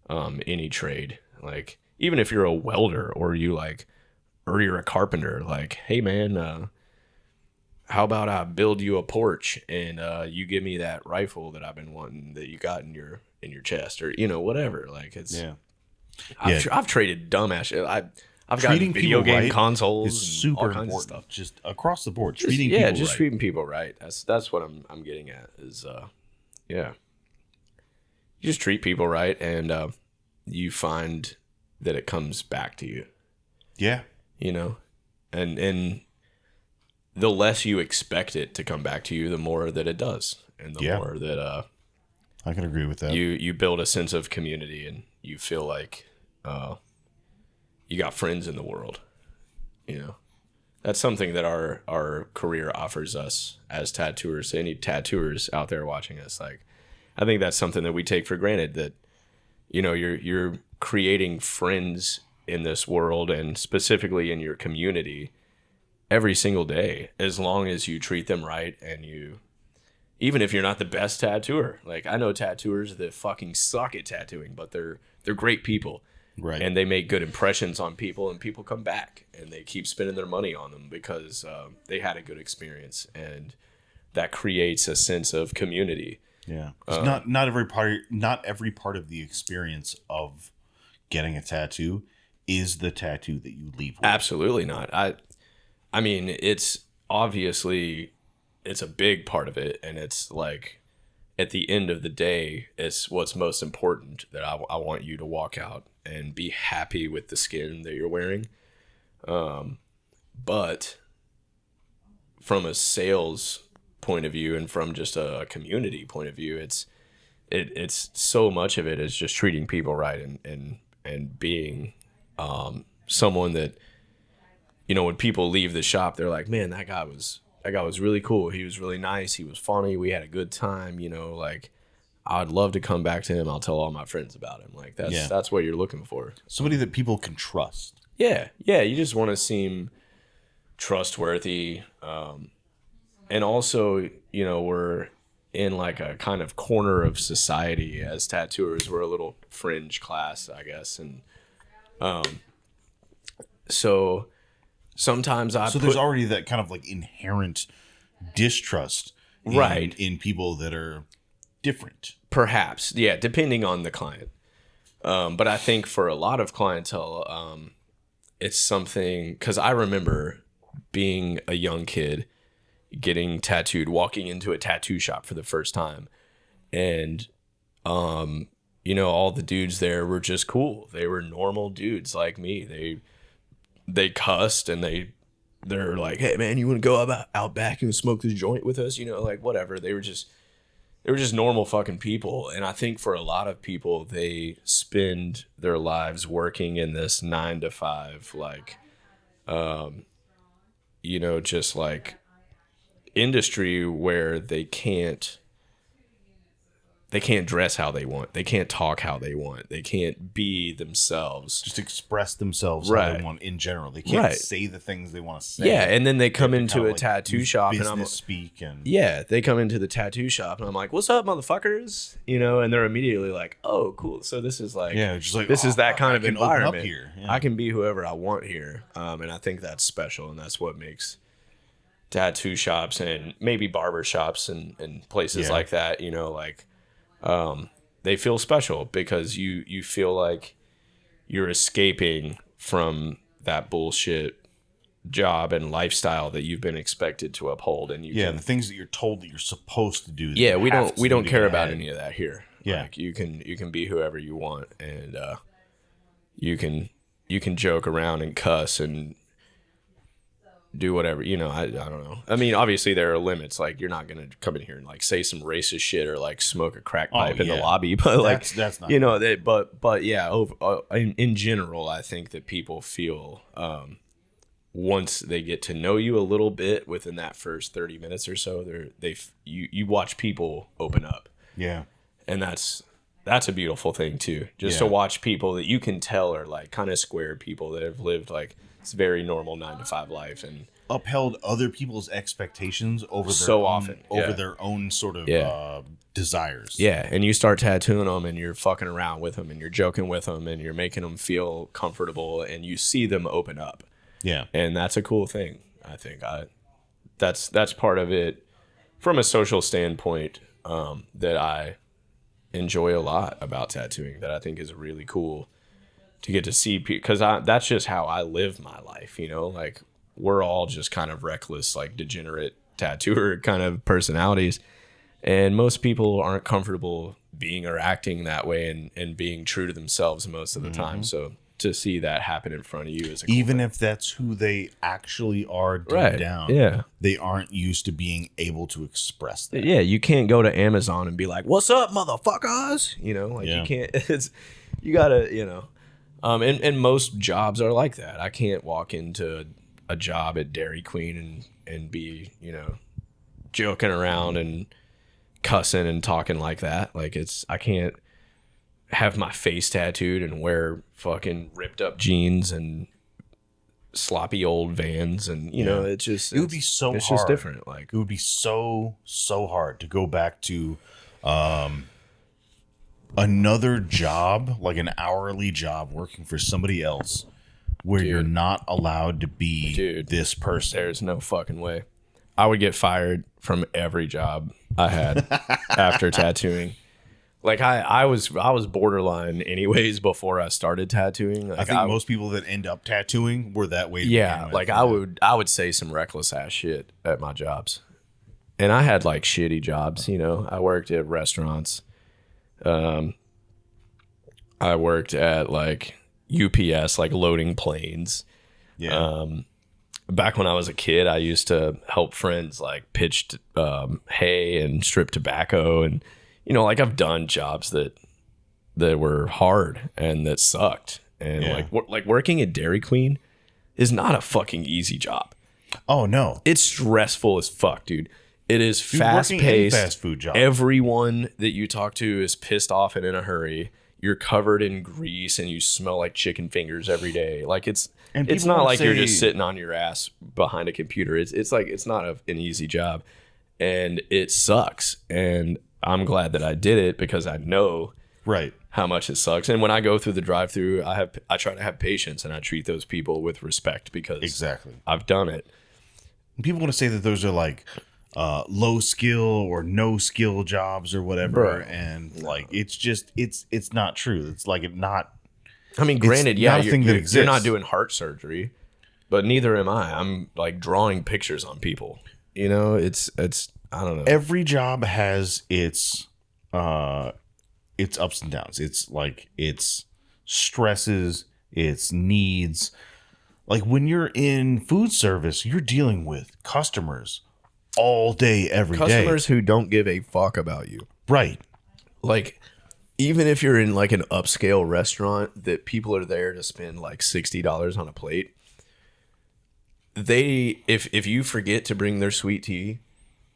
any trade. Like even if you're a welder or you're a carpenter, like, hey man, how about I build you a porch and you give me that rifle that I've been wanting that you got in your chest, or whatever. Like it's I've traded dumbass shit. I've got video game consoles. Is super all kinds important. of stuff. Just across the board, treating people right. treating people right. That's what I'm getting at. Is you just treat people right, and you find that it comes back to you. Yeah, and the less you expect it to come back to you, the more that it does, and the more that I can agree with that. you build a sense of community, and you feel like you got friends in the world. That's something that our career offers us as tattooers. Any tattooers out there watching us, like, I think that's something that we take for granted, that you're creating friends in this world, and specifically in your community, every single day, as long as you treat them right. And even if you're not the best tattooer, like I know tattooers that fucking suck at tattooing, but they're great people, right? And they make good impressions on people, and people come back and they keep spending their money on them because they had a good experience, and that creates a sense of community. Yeah. 'Cause not every part of the experience of getting a tattoo is the tattoo that you leave with. Absolutely not. I mean, it's obviously it's a big part of it, and it's like at the end of the day, it's what's most important that I want you to walk out and be happy with the skin that you're wearing. But from a sales point of view and from just a community point of view, it's so much of it is just treating people right and being someone that, you know, when people leave the shop, they're like, man, that guy was really cool. He was really nice. He was funny. We had a good time. You know, like I'd love to come back to him. I'll tell all my friends about him. Like that's what you're looking for. Somebody that people can trust. Yeah. You just want to seem trustworthy. And also, you know, we're in like a kind of corner of society as tattooers. We're a little fringe class, I guess. And so sometimes there's already that kind of like inherent distrust in people that are different. Perhaps, yeah, depending on the client. But I think for a lot of clientele, it's something, because I remember being a young kid, getting tattooed, walking into a tattoo shop for the first time. And, you know, all the dudes there were just cool. They were normal dudes like me. They cussed and they're like, hey man, you want to go out back and smoke this joint with us? You know, like whatever. They were just normal fucking people. And I think for a lot of people, they spend their lives working in this 9 to 5, like, you know, just like industry where they can't dress how they want. They can't talk how they want. They can't be themselves. Just express themselves how they want in general. They can't say the things they want to say. Yeah, and then they come into a tattoo shop and I'm speak and they come into the tattoo shop and I'm like, "What's up, motherfuckers?" You know, and they're immediately like, "Oh, cool. So this is like just like this is that kind of environment. Open up here. Yeah. I can be whoever I want here." And I think that's special, and that's what makes tattoo shops and maybe barber shops and places like that, you know, like they feel special because you feel like you're escaping from that bullshit job and lifestyle that you've been expected to uphold, and the things that you're told that you're supposed to do. We don't care about any of that here. Yeah, like you can be whoever you want, and you can joke around and cuss and do whatever, you know. I don't know. I mean, obviously there are limits. Like you're not gonna come in here and like say some racist shit or like smoke a crack pipe in the lobby. But like that's not, you know, but yeah. In general, I think that people feel once they get to know you a little bit within that first 30 minutes or so, you watch people open up. Yeah, and that's a beautiful thing too. Just to watch people that you can tell are like kind of square people that have lived like it's very normal 9 to 5 life and upheld other people's expectations over their own sort of desires. Yeah, and you start tattooing them and you're fucking around with them and you're joking with them and you're making them feel comfortable and you see them open up. Yeah, and that's a cool thing. I think that's part of it from a social standpoint that I enjoy a lot about tattooing. That I think is really cool to get to see because that's just how I live my life, you know, like we're all just kind of reckless, like degenerate tattooer kind of personalities. And most people aren't comfortable being or acting that way and being true to themselves most of the time. So to see that happen in front of you is a cool even thing. If that's who they actually are deep down. Yeah. They aren't used to being able to express that. Yeah. You can't go to Amazon and be like, "What's up, motherfuckers?" You know, like you can't, you gotta, you know, and most jobs are like that. I can't walk into a job at Dairy Queen and be, you know, joking around and cussing and talking like that. Like I can't have my face tattooed and wear fucking ripped up jeans and sloppy old Vans and you know, it would be so it's hard. just different. Like it would be so hard to go back to another job, like an hourly job working for somebody else where you're not allowed to be this person. There's no fucking way. I would get fired from every job I had after tattooing. Like I was borderline anyways before I started tattooing. Like I think most people that end up tattooing were that way. To yeah, begin with. like I would say some reckless ass shit at my jobs. And I had like shitty jobs, you know. I worked at restaurants. I worked at like UPS, like loading planes. Yeah. Back when I was a kid, I used to help friends like pitch hay and strip tobacco, and you know, like I've done jobs that were hard and that sucked. And Yeah. like working at Dairy Queen is not a fucking easy job. Oh no. It's stressful as fuck, dude. It is Dude, fast working any paced. fast food job. Everyone that you talk to is pissed off and in a hurry. You're covered in grease and you smell like chicken fingers every day. Like it's And it's people not wanna like you're say- just sitting on your ass behind a computer. It's like it's not an easy job, and it sucks. And I'm glad that I did it because I know Right. how much it sucks. And when I go through the drive-through, I try to have patience and I treat those people with respect because Exactly. I've done it. People want to say that those are like low skill or no skill jobs or whatever, Bro. and like it's just it's not true. It's like it not. I mean, granted, yeah, not a thing that you're not exists. doing heart surgery, but neither am I. I'm like drawing pictures on people. You know, it's I don't know. Every job has its ups and downs. It's like its stresses, its needs. Like when you're in food service, you're dealing with customers all day, every day. Customers who don't give a fuck about you. Right. Like, even if you're in like an upscale restaurant that people are there to spend like $60 on a plate, if you forget to bring their sweet tea,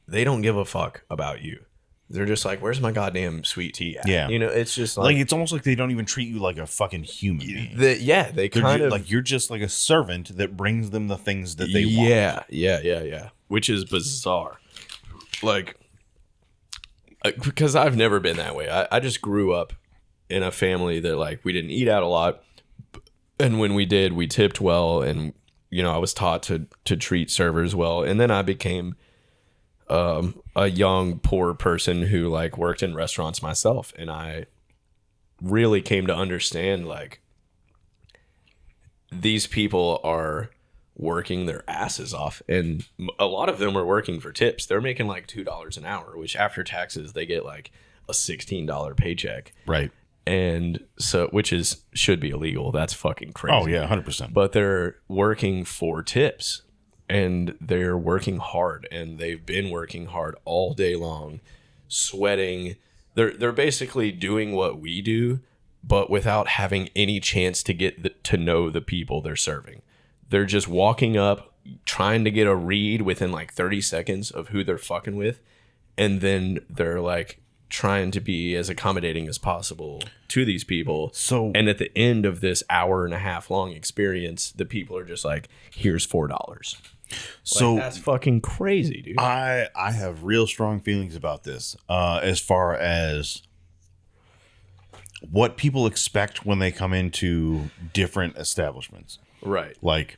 they don't give a fuck about you. They're just like, where's my goddamn sweet tea at? Yeah. You know, it's just Like like, it's almost like they don't even treat you like a fucking human being. they They're kind of like you're just like a servant that brings them the things that they want. yeah, which is bizarre. Like, because I've never been that way. I just grew up in a family that like we didn't eat out a lot, and when we did, we tipped well, and you know I was taught to treat servers well, and then I became a young poor person who like worked in restaurants myself, and I really came to understand like these people are working their asses off, and a lot of them are working for tips. They're making like $2 an hour, which after taxes they get like a $16 paycheck, Right. and so which should be illegal. That's fucking crazy. Oh yeah, 100%. But they're working for tips, and they're working hard, and they've been working hard all day long, sweating. They're basically doing what we do, but without having any chance to get to know the people they're serving. They're just walking up, trying to get a read within like 30 seconds of who they're fucking with, and then they're like trying to be as accommodating as possible to these people. So- and at the end of this hour and a half long experience, the people are just like, here's $4. So That's fucking crazy, dude. I have real strong feelings about this as far as what people expect when they come into different establishments. Right. Like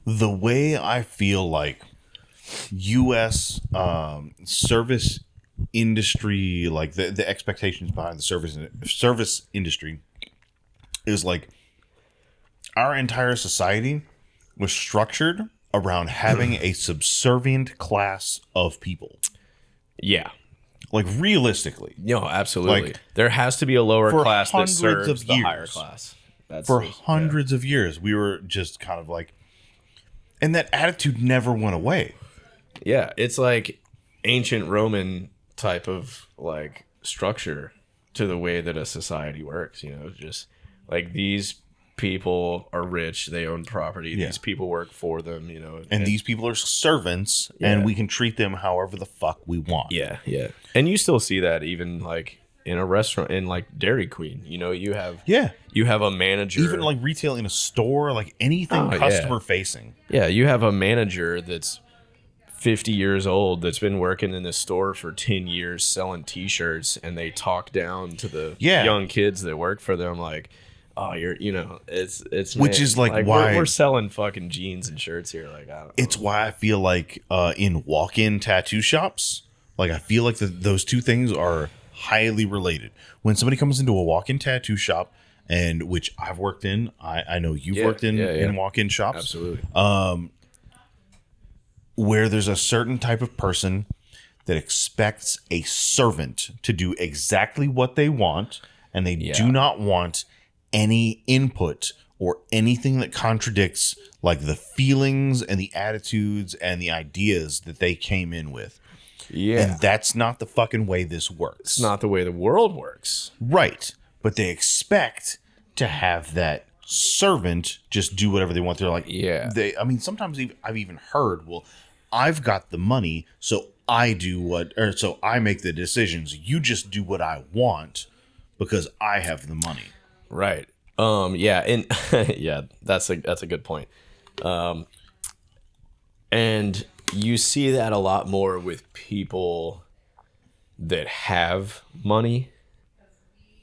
the way I feel like U.S. Service industry, like the expectations behind the service industry is like our entire society was structured around having a subservient class of people. Yeah. Like realistically, No, absolutely. Like, there has to be a lower for class that hundreds serves of the years. higher class. That's for just- hundreds of years, we were just kind of like, and that attitude never went away. Yeah, it's like ancient Roman type of like structure to the way that a society works, you know, just like these people are rich, they own property, Yeah. these people work for them, you know. And these people are servants, Yeah. and we can treat them however the fuck we want. Yeah. And you still see that even like in a restaurant, in like Dairy Queen, you know, you have a manager, Even like retail in a store, like anything Oh, yeah. customer facing. yeah, you have a manager that's 50 years old that's been working in this store for 10 years selling t-shirts, and they talk down to the Yeah. young kids that work for them like, oh, you're, you know, it's Which man, is, like, we're- why- we're selling fucking jeans and shirts here, like I don't It's why I feel like in walk-in tattoo shops, Like, I feel like those two things are highly related. When somebody comes into a walk-in tattoo shop, and which I've worked in, I know you've worked in walk-in shops. Absolutely. Where there's a certain type of person that expects a servant to do exactly what they want, and they do not want any input or anything that contradicts like the feelings and the attitudes and the ideas that they came in with. Yeah. And that's not the fucking way this works. It's not the way the world works. Right. But they expect to have that servant just do whatever they want. They're like, I mean, sometimes I've even heard, well, I've got the money, so so I make the decisions. You just do what I want because I have the money. Right. Yeah. And yeah, that's a good point. And you see that a lot more with people that have money,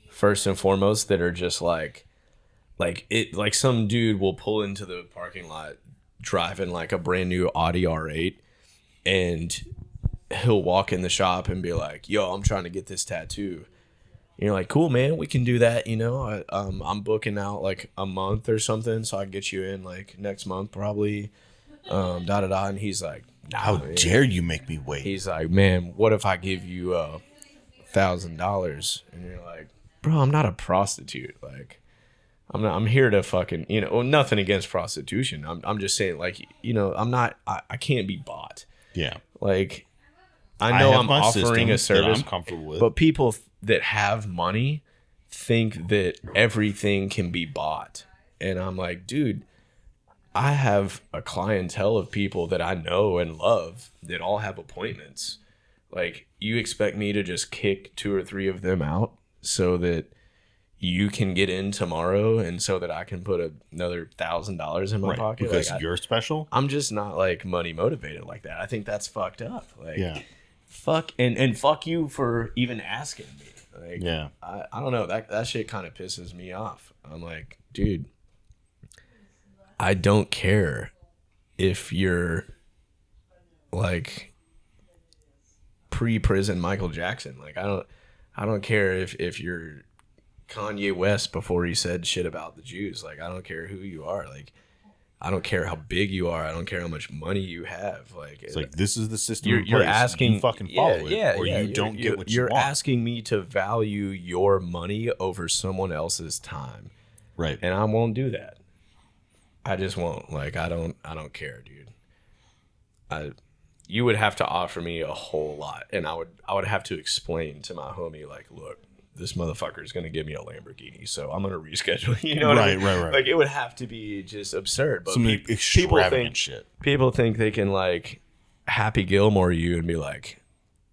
first and foremost, that are just like some dude will pull into the parking lot driving like a brand new Audi R8, and he'll walk in the shop and be like, yo, I'm trying to get this tattoo. And you're like, cool, man, we can do that. You know, I'm booking out like a month or something, so I can get you in like next month probably. And he's like, nah, how man. Dare you make me wait? He's like, man, what if I give you $1,000? And you're like, bro, I'm not a prostitute. Like, I'm here to fucking, you know, well, nothing against prostitution. I'm just saying, like, you know, I can't be bought. Yeah. Like, I know I'm offering a service I'm comfortable with, but people that have money think that everything can be bought. And I'm like, dude, I have a clientele of people that I know and love that all have appointments. Like, you expect me to just kick 2 or 3 of them out so that you can get in tomorrow and so that I can put another $1,000 in my pocket because like, you're special? I'm just not like money motivated like that. I think that's fucked up. Like, yeah. Fuck and fuck you for even asking me. Like, yeah. I don't know. That shit kind of pisses me off. I'm like, dude, I don't care if you're like pre-prison Michael Jackson. Like, I don't care if you're Kanye West before he said shit about the Jews. Like, I don't care who you are. Like, I don't care how big you are. I don't care how much money you have. Like, it's like, this is the system. You're asking, you fucking follow it, or you don't get what you want. You're asking me to value your money over someone else's time, right? And I won't do that. I just won't. Like, I don't care, dude. You would have to offer me a whole lot, and I would have to explain to my homie, like, look, this motherfucker is going to give me a Lamborghini, so I'm going to reschedule. You know what I mean? Right. Like, it would have to be just absurd. But some extravagant shit. People think they can, like, Happy Gilmore you and be like,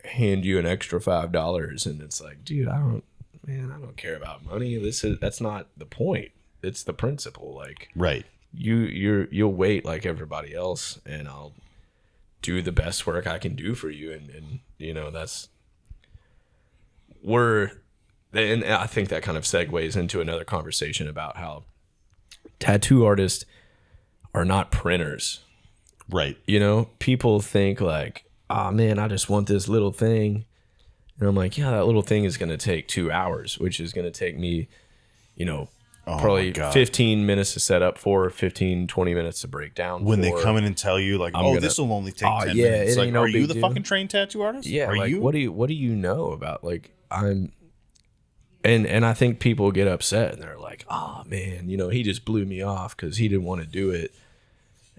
hand you an extra $5, and it's like, dude, I don't care about money. That's not the point. It's the principle. Like, right. You'll wait like everybody else, and I'll do the best work I can do for you, and you know, and I think that kind of segues into another conversation about how tattoo artists are not printers. Right. You know, people think like, oh man, I just want this little thing. And I'm like, yeah, that little thing is going to take 2 hours, which is going to take me, you know, probably 15 minutes to set up for, 15, 20 minutes to break down. When they come in and tell you like, this will only take 10 minutes. Like, are you the fucking trained tattoo artist? Yeah. Are like, you? What do you know about, like, And I think people get upset and they're like, oh man, you know, he just blew me off because he didn't want to do it.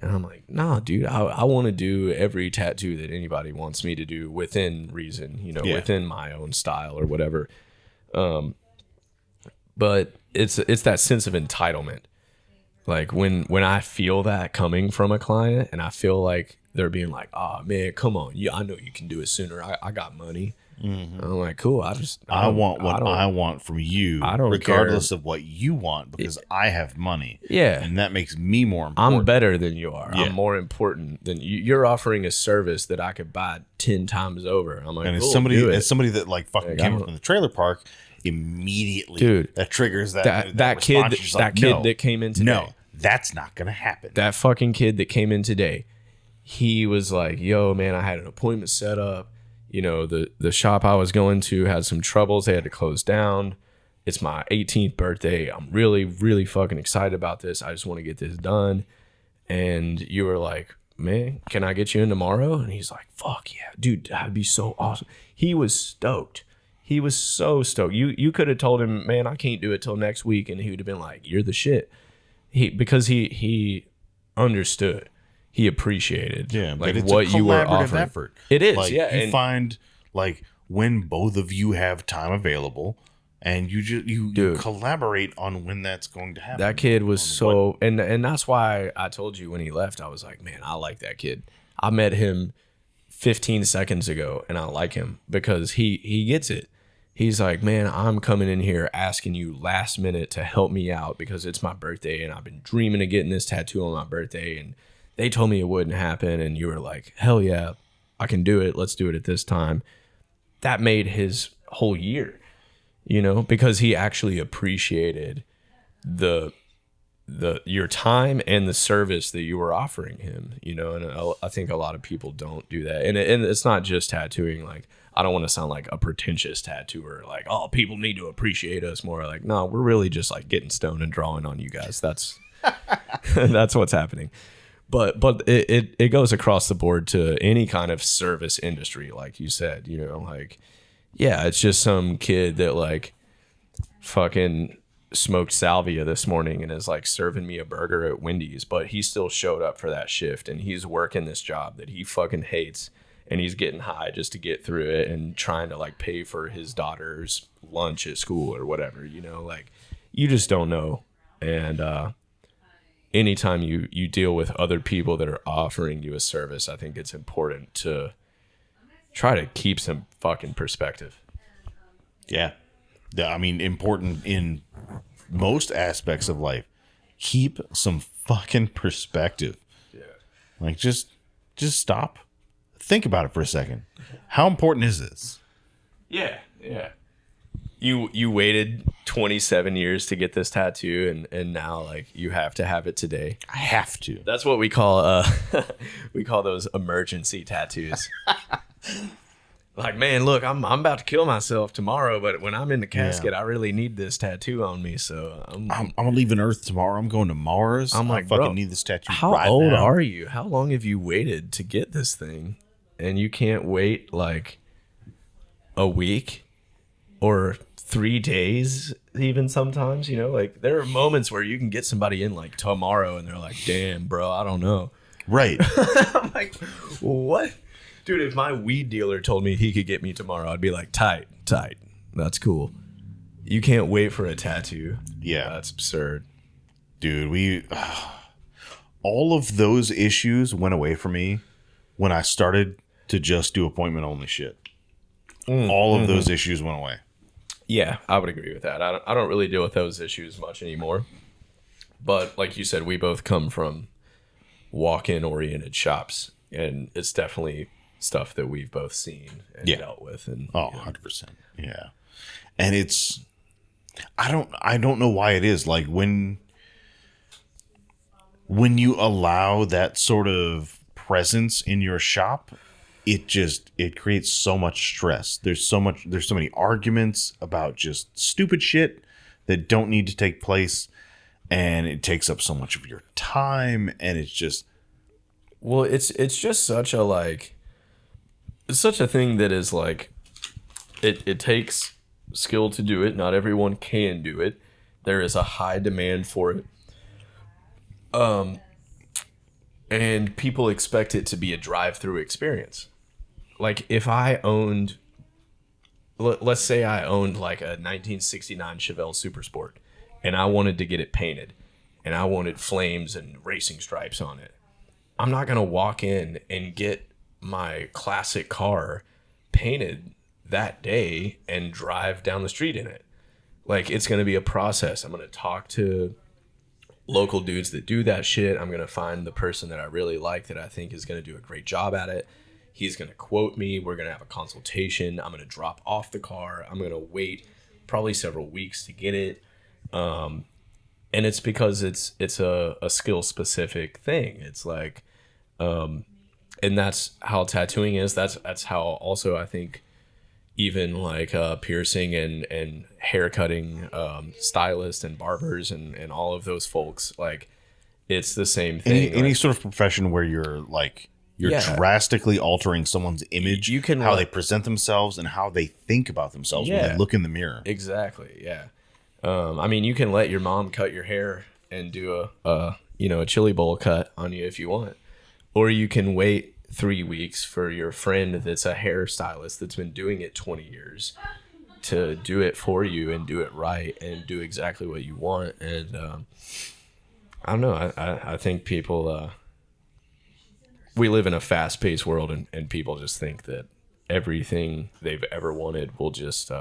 And I'm like, nah, dude, I want to do every tattoo that anybody wants me to do within reason, you know, within my own style or whatever. But it's that sense of entitlement. Like when I feel that coming from a client and I feel like they're being like, oh man, come on. Yeah, I know you can do it sooner. I got money. Mm-hmm. I'm like, cool. I want what I want from you, I don't regardless care. of what you want, because I have money. Yeah. And that makes me more important. I'm better than you are. Yeah. I'm more important than you. You're offering a service that I could buy 10 times over. I'm like, and cool, as somebody that like fucking came up in the trailer park, immediately, dude, that triggers that kid like, that came in today. No, that's not gonna happen. That fucking kid that came in today, he was like, yo man, I had an appointment set up. you know, the shop I was going to had some troubles. They had to close down. It's my 18th birthday. I'm really, really fucking excited about this. I just want to get this done. And you were like, man, can I get you in tomorrow? And he's like, fuck yeah, dude, that'd be so awesome. He was stoked. He was so stoked. You could have told him, man, I can't do it till next week, and he would have been like, you're the shit. Because he understood, he appreciated, but like it's what a you were collaborative offering. effort. It is, like, yeah. You And find like when both of you have time available, and you Dude. collaborate on when that's going to happen. that kid was On so, and that's why I told you when he left, I was like, man, I like that kid. I met him 15 seconds ago, and I like him because he gets it. He's like, man, I'm coming in here asking you last minute to help me out because it's my birthday and I've been dreaming of getting this tattoo on my birthday, and they told me it wouldn't happen, and you were like, hell yeah, I can do it. Let's do it at this time. That made his whole year, you know, because he actually appreciated the your time and the service that you were offering him, you know. And I think a lot of people don't do that, and it's not just tattooing. Like, I don't want to sound like a pretentious tattooer, like, oh, people need to appreciate us more. Like, no, we're really just like getting stoned and drawing on you guys. That's that's what's happening. But it goes across the board to any kind of service industry, like you said, you know, like, yeah, it's just some kid that like fucking smoked salvia this morning and is like serving me a burger at Wendy's, but he still showed up for that shift, and he's working this job that he fucking hates, and he's getting high just to get through it and trying to like pay for his daughter's lunch at school or whatever, you know. Like, you just don't know. And anytime you deal with other people that are offering you a service, I think it's important to try to keep some fucking perspective. Yeah. I mean, important in most aspects of life. Keep some fucking perspective. Yeah. Like, just stop. Think about it for a second. How important is this? Yeah. You waited 27 years to get this tattoo, and now like you have to have it today. I have to. That's what we call we call those emergency tattoos. Like, man, look, I'm about to kill myself tomorrow, but when I'm in the casket, I really need this tattoo on me. So I'm leaving Earth tomorrow. I'm going to Mars. I'm like, I fucking bro, need this tattoo. how right old now. are you? How long have you waited to get this thing? And you can't wait like a week or 3 days, even sometimes, you know. Like, there are moments where you can get somebody in like tomorrow and they're like, damn, bro, I don't know. Right. I'm like, what? Dude, if my weed dealer told me he could get me tomorrow, I'd be like, tight. That's cool. You can't wait for a tattoo. Yeah. That's absurd. Dude, all of those issues went away from me when I started to just do appointment only shit. All of those issues went away. Yeah, I would agree with that. I don't really deal with those issues much anymore. But like you said, we both come from walk-in oriented shops, and it's definitely stuff that we've both seen and dealt with. And Oh, 100%. Yeah. And it's I don't know why it is, like when you allow that sort of presence in your shop, it creates so much stress. There's so many arguments about just stupid shit that don't need to take place, and it takes up so much of your time, and it's just well, it's just such a like, it's such a thing that is like, it takes skill to do it. Not everyone can do it. There is a high demand for it. And people expect it to be a drive-through experience. Like, if I owned, let's say I owned like a 1969 Chevelle Super Sport, and I wanted to get it painted, and I wanted flames and racing stripes on it, I'm not going to walk in and get my classic car painted that day and drive down the street in it. Like, it's going to be a process. I'm going to talk to local dudes that do that shit. I'm going to find the person that I really like that I think is going to do a great job at it. He's going to quote me. We're going to have a consultation. I'm going to drop off the car. I'm going to wait probably several weeks to get it. And it's because it's a skill specific thing. It's like, and that's how tattooing is. That's how also I think even like piercing and hair cutting stylists and barbers and all of those folks, like it's the same thing. Any like, sort of profession where you're Yeah. drastically altering someone's image, You can how let- they present themselves and how they think about themselves when Yeah. they look in the mirror. Exactly. Yeah. I mean, you can let your mom cut your hair and do a chili bowl cut on you if you want, or you can wait 3 weeks for your friend that's a hairstylist that's been doing it 20 years to do it for you and do it right and do exactly what you want. And I don't know. I think people. We live in a fast-paced world, and people just think that everything they've ever wanted will just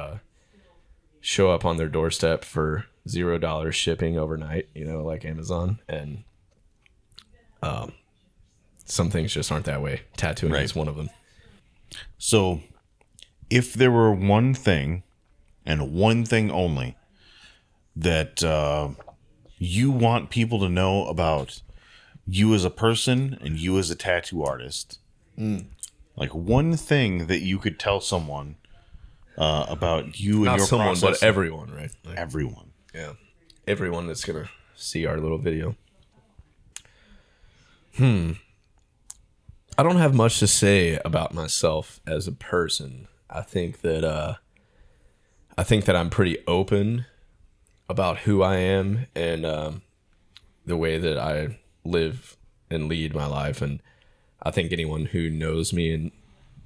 show up on their doorstep for $0 shipping overnight, like Amazon. And some things just aren't that way. Tattooing Right. is one of them. So, if there were one thing and one thing only that you want people to know about you as a person and you as a tattoo artist, like one thing that you could tell someone about you and Not your someone, process, but everyone, right? Like, everyone. yeah. Everyone that's going to see our little video. I don't have much to say about myself as a person. I think that I'm pretty open about who I am and the way that I live and lead my life. And I think anyone who knows me and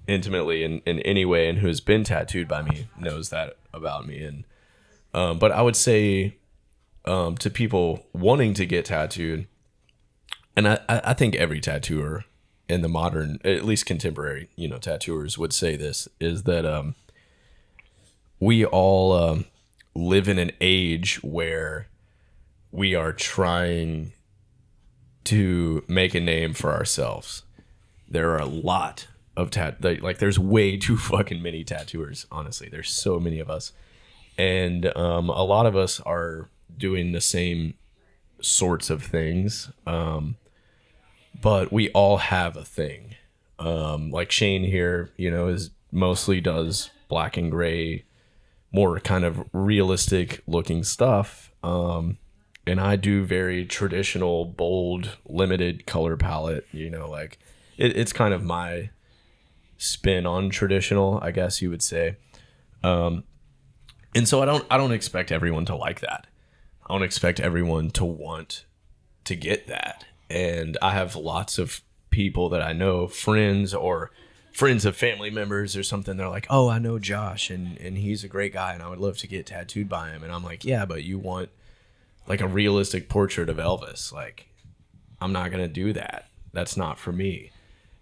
intimately in any way and who has been tattooed by me knows that about me. And but I would say to people wanting to get tattooed, and I think every tattooer in the modern, at least contemporary, tattooers would say this, is that we all live in an age where we are trying to make a name for ourselves. There are a lot of there's way too fucking many tattooers, honestly. There's so many of us. And a lot of us are doing the same sorts of things. But we all have a thing. Like Shane here, is mostly does black and gray, more kind of realistic looking stuff. And I do very traditional, bold, limited color palette. Like it's kind of my spin on traditional, I guess you would say. And so I don't expect everyone to like that. I don't expect everyone to want to get that. And I have lots of people that I know, friends or friends of family members or something. They're like, oh, I know Josh and he's a great guy and I would love to get tattooed by him. And I'm like, yeah, but you want like a realistic portrait of Elvis. Like, I'm not going to do that. That's not for me.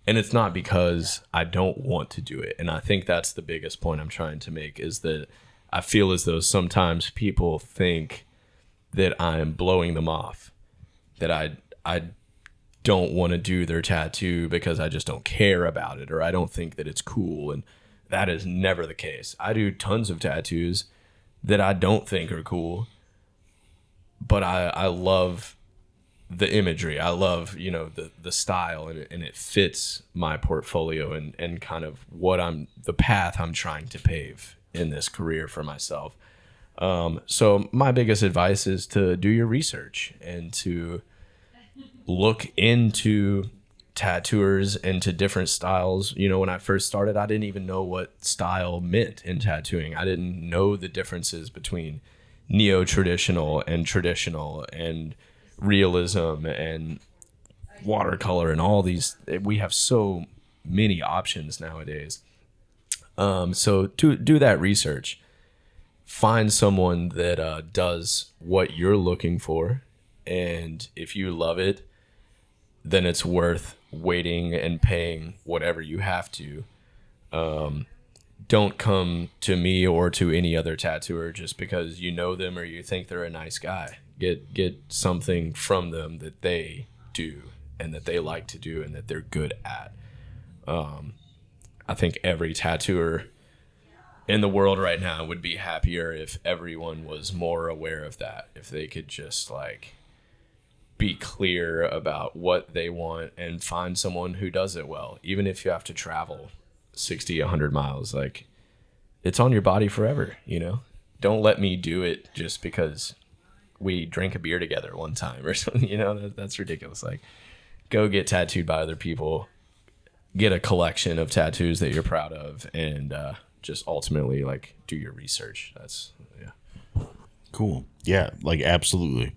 And it's not because I don't want to do it. And I think that's the biggest point I'm trying to make, is that I feel as though sometimes people think that I'm blowing them off, that I don't want to do their tattoo because I just don't care about it, or I don't think that it's cool. And that is never the case. I do tons of tattoos that I don't think are cool, but I love the imagery. I love, the style, and it fits my portfolio and kind of the path I'm trying to pave in this career for myself. So my biggest advice is to do your research and to look into tattooers and to different styles. When I first started, I didn't even know what style meant in tattooing. I didn't know the differences between neo-traditional and realism and watercolor and all these. We have so many options nowadays. So to do that research, find someone that does what you're looking for, and if you love it, then it's worth waiting and paying whatever you have to. Don't come to me or to any other tattooer just because you know them or you think they're a nice guy. Get something from them that they do and that they like to do and that they're good at. I think every tattooer in the world right now would be happier if everyone was more aware of that. If they could just be clear about what they want and find someone who does it well, even if you have to travel 60, 100 miles. Like, it's on your body forever, you know? Don't let me do it just because we drank a beer together one time or something, you know? That's ridiculous. Like, go get tattooed by other people, get a collection of tattoos that you're proud of, and just ultimately, like, do your research. That's, yeah. Cool. Yeah, like, absolutely.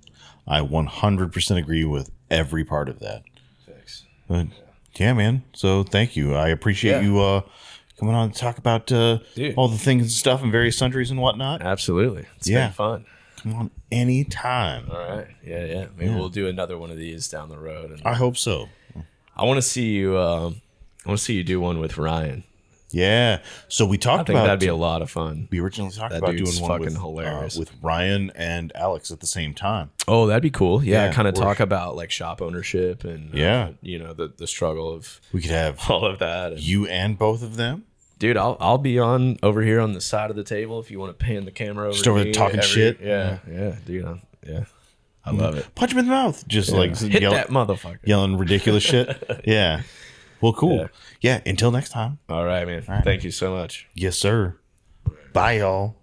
I 100% agree with every part of that. Thanks. But, yeah, man. So thank you. I appreciate you coming on to talk about all the things and stuff and various sundries and whatnot. Absolutely. It's been fun. Come on anytime. All right. Yeah. Maybe we'll do another one of these down the road. And I hope so. I want to see you. I want to see you do one with Ryan. Yeah. So we I talked think about that'd be a lot of fun. we originally talked That about dude's doing one fucking with, hilarious. with Ryan and Alex at the same time. Oh, that'd be cool. Yeah, Yeah, kind of we're- talk about like shop ownership and you know, the struggle of We could have all of that. And, you and both of them. dude, I'll be on over here on the side of the table if you want to pan the camera over. Just to over there me talking shit? Yeah, dude. Yeah, I love it. Punch him in the mouth. Just like Hit that motherfucker. yelling ridiculous shit. Yeah. Well, cool. Yeah. Until next time. All right, man. Thank you so much. Yes, sir. Bye, y'all.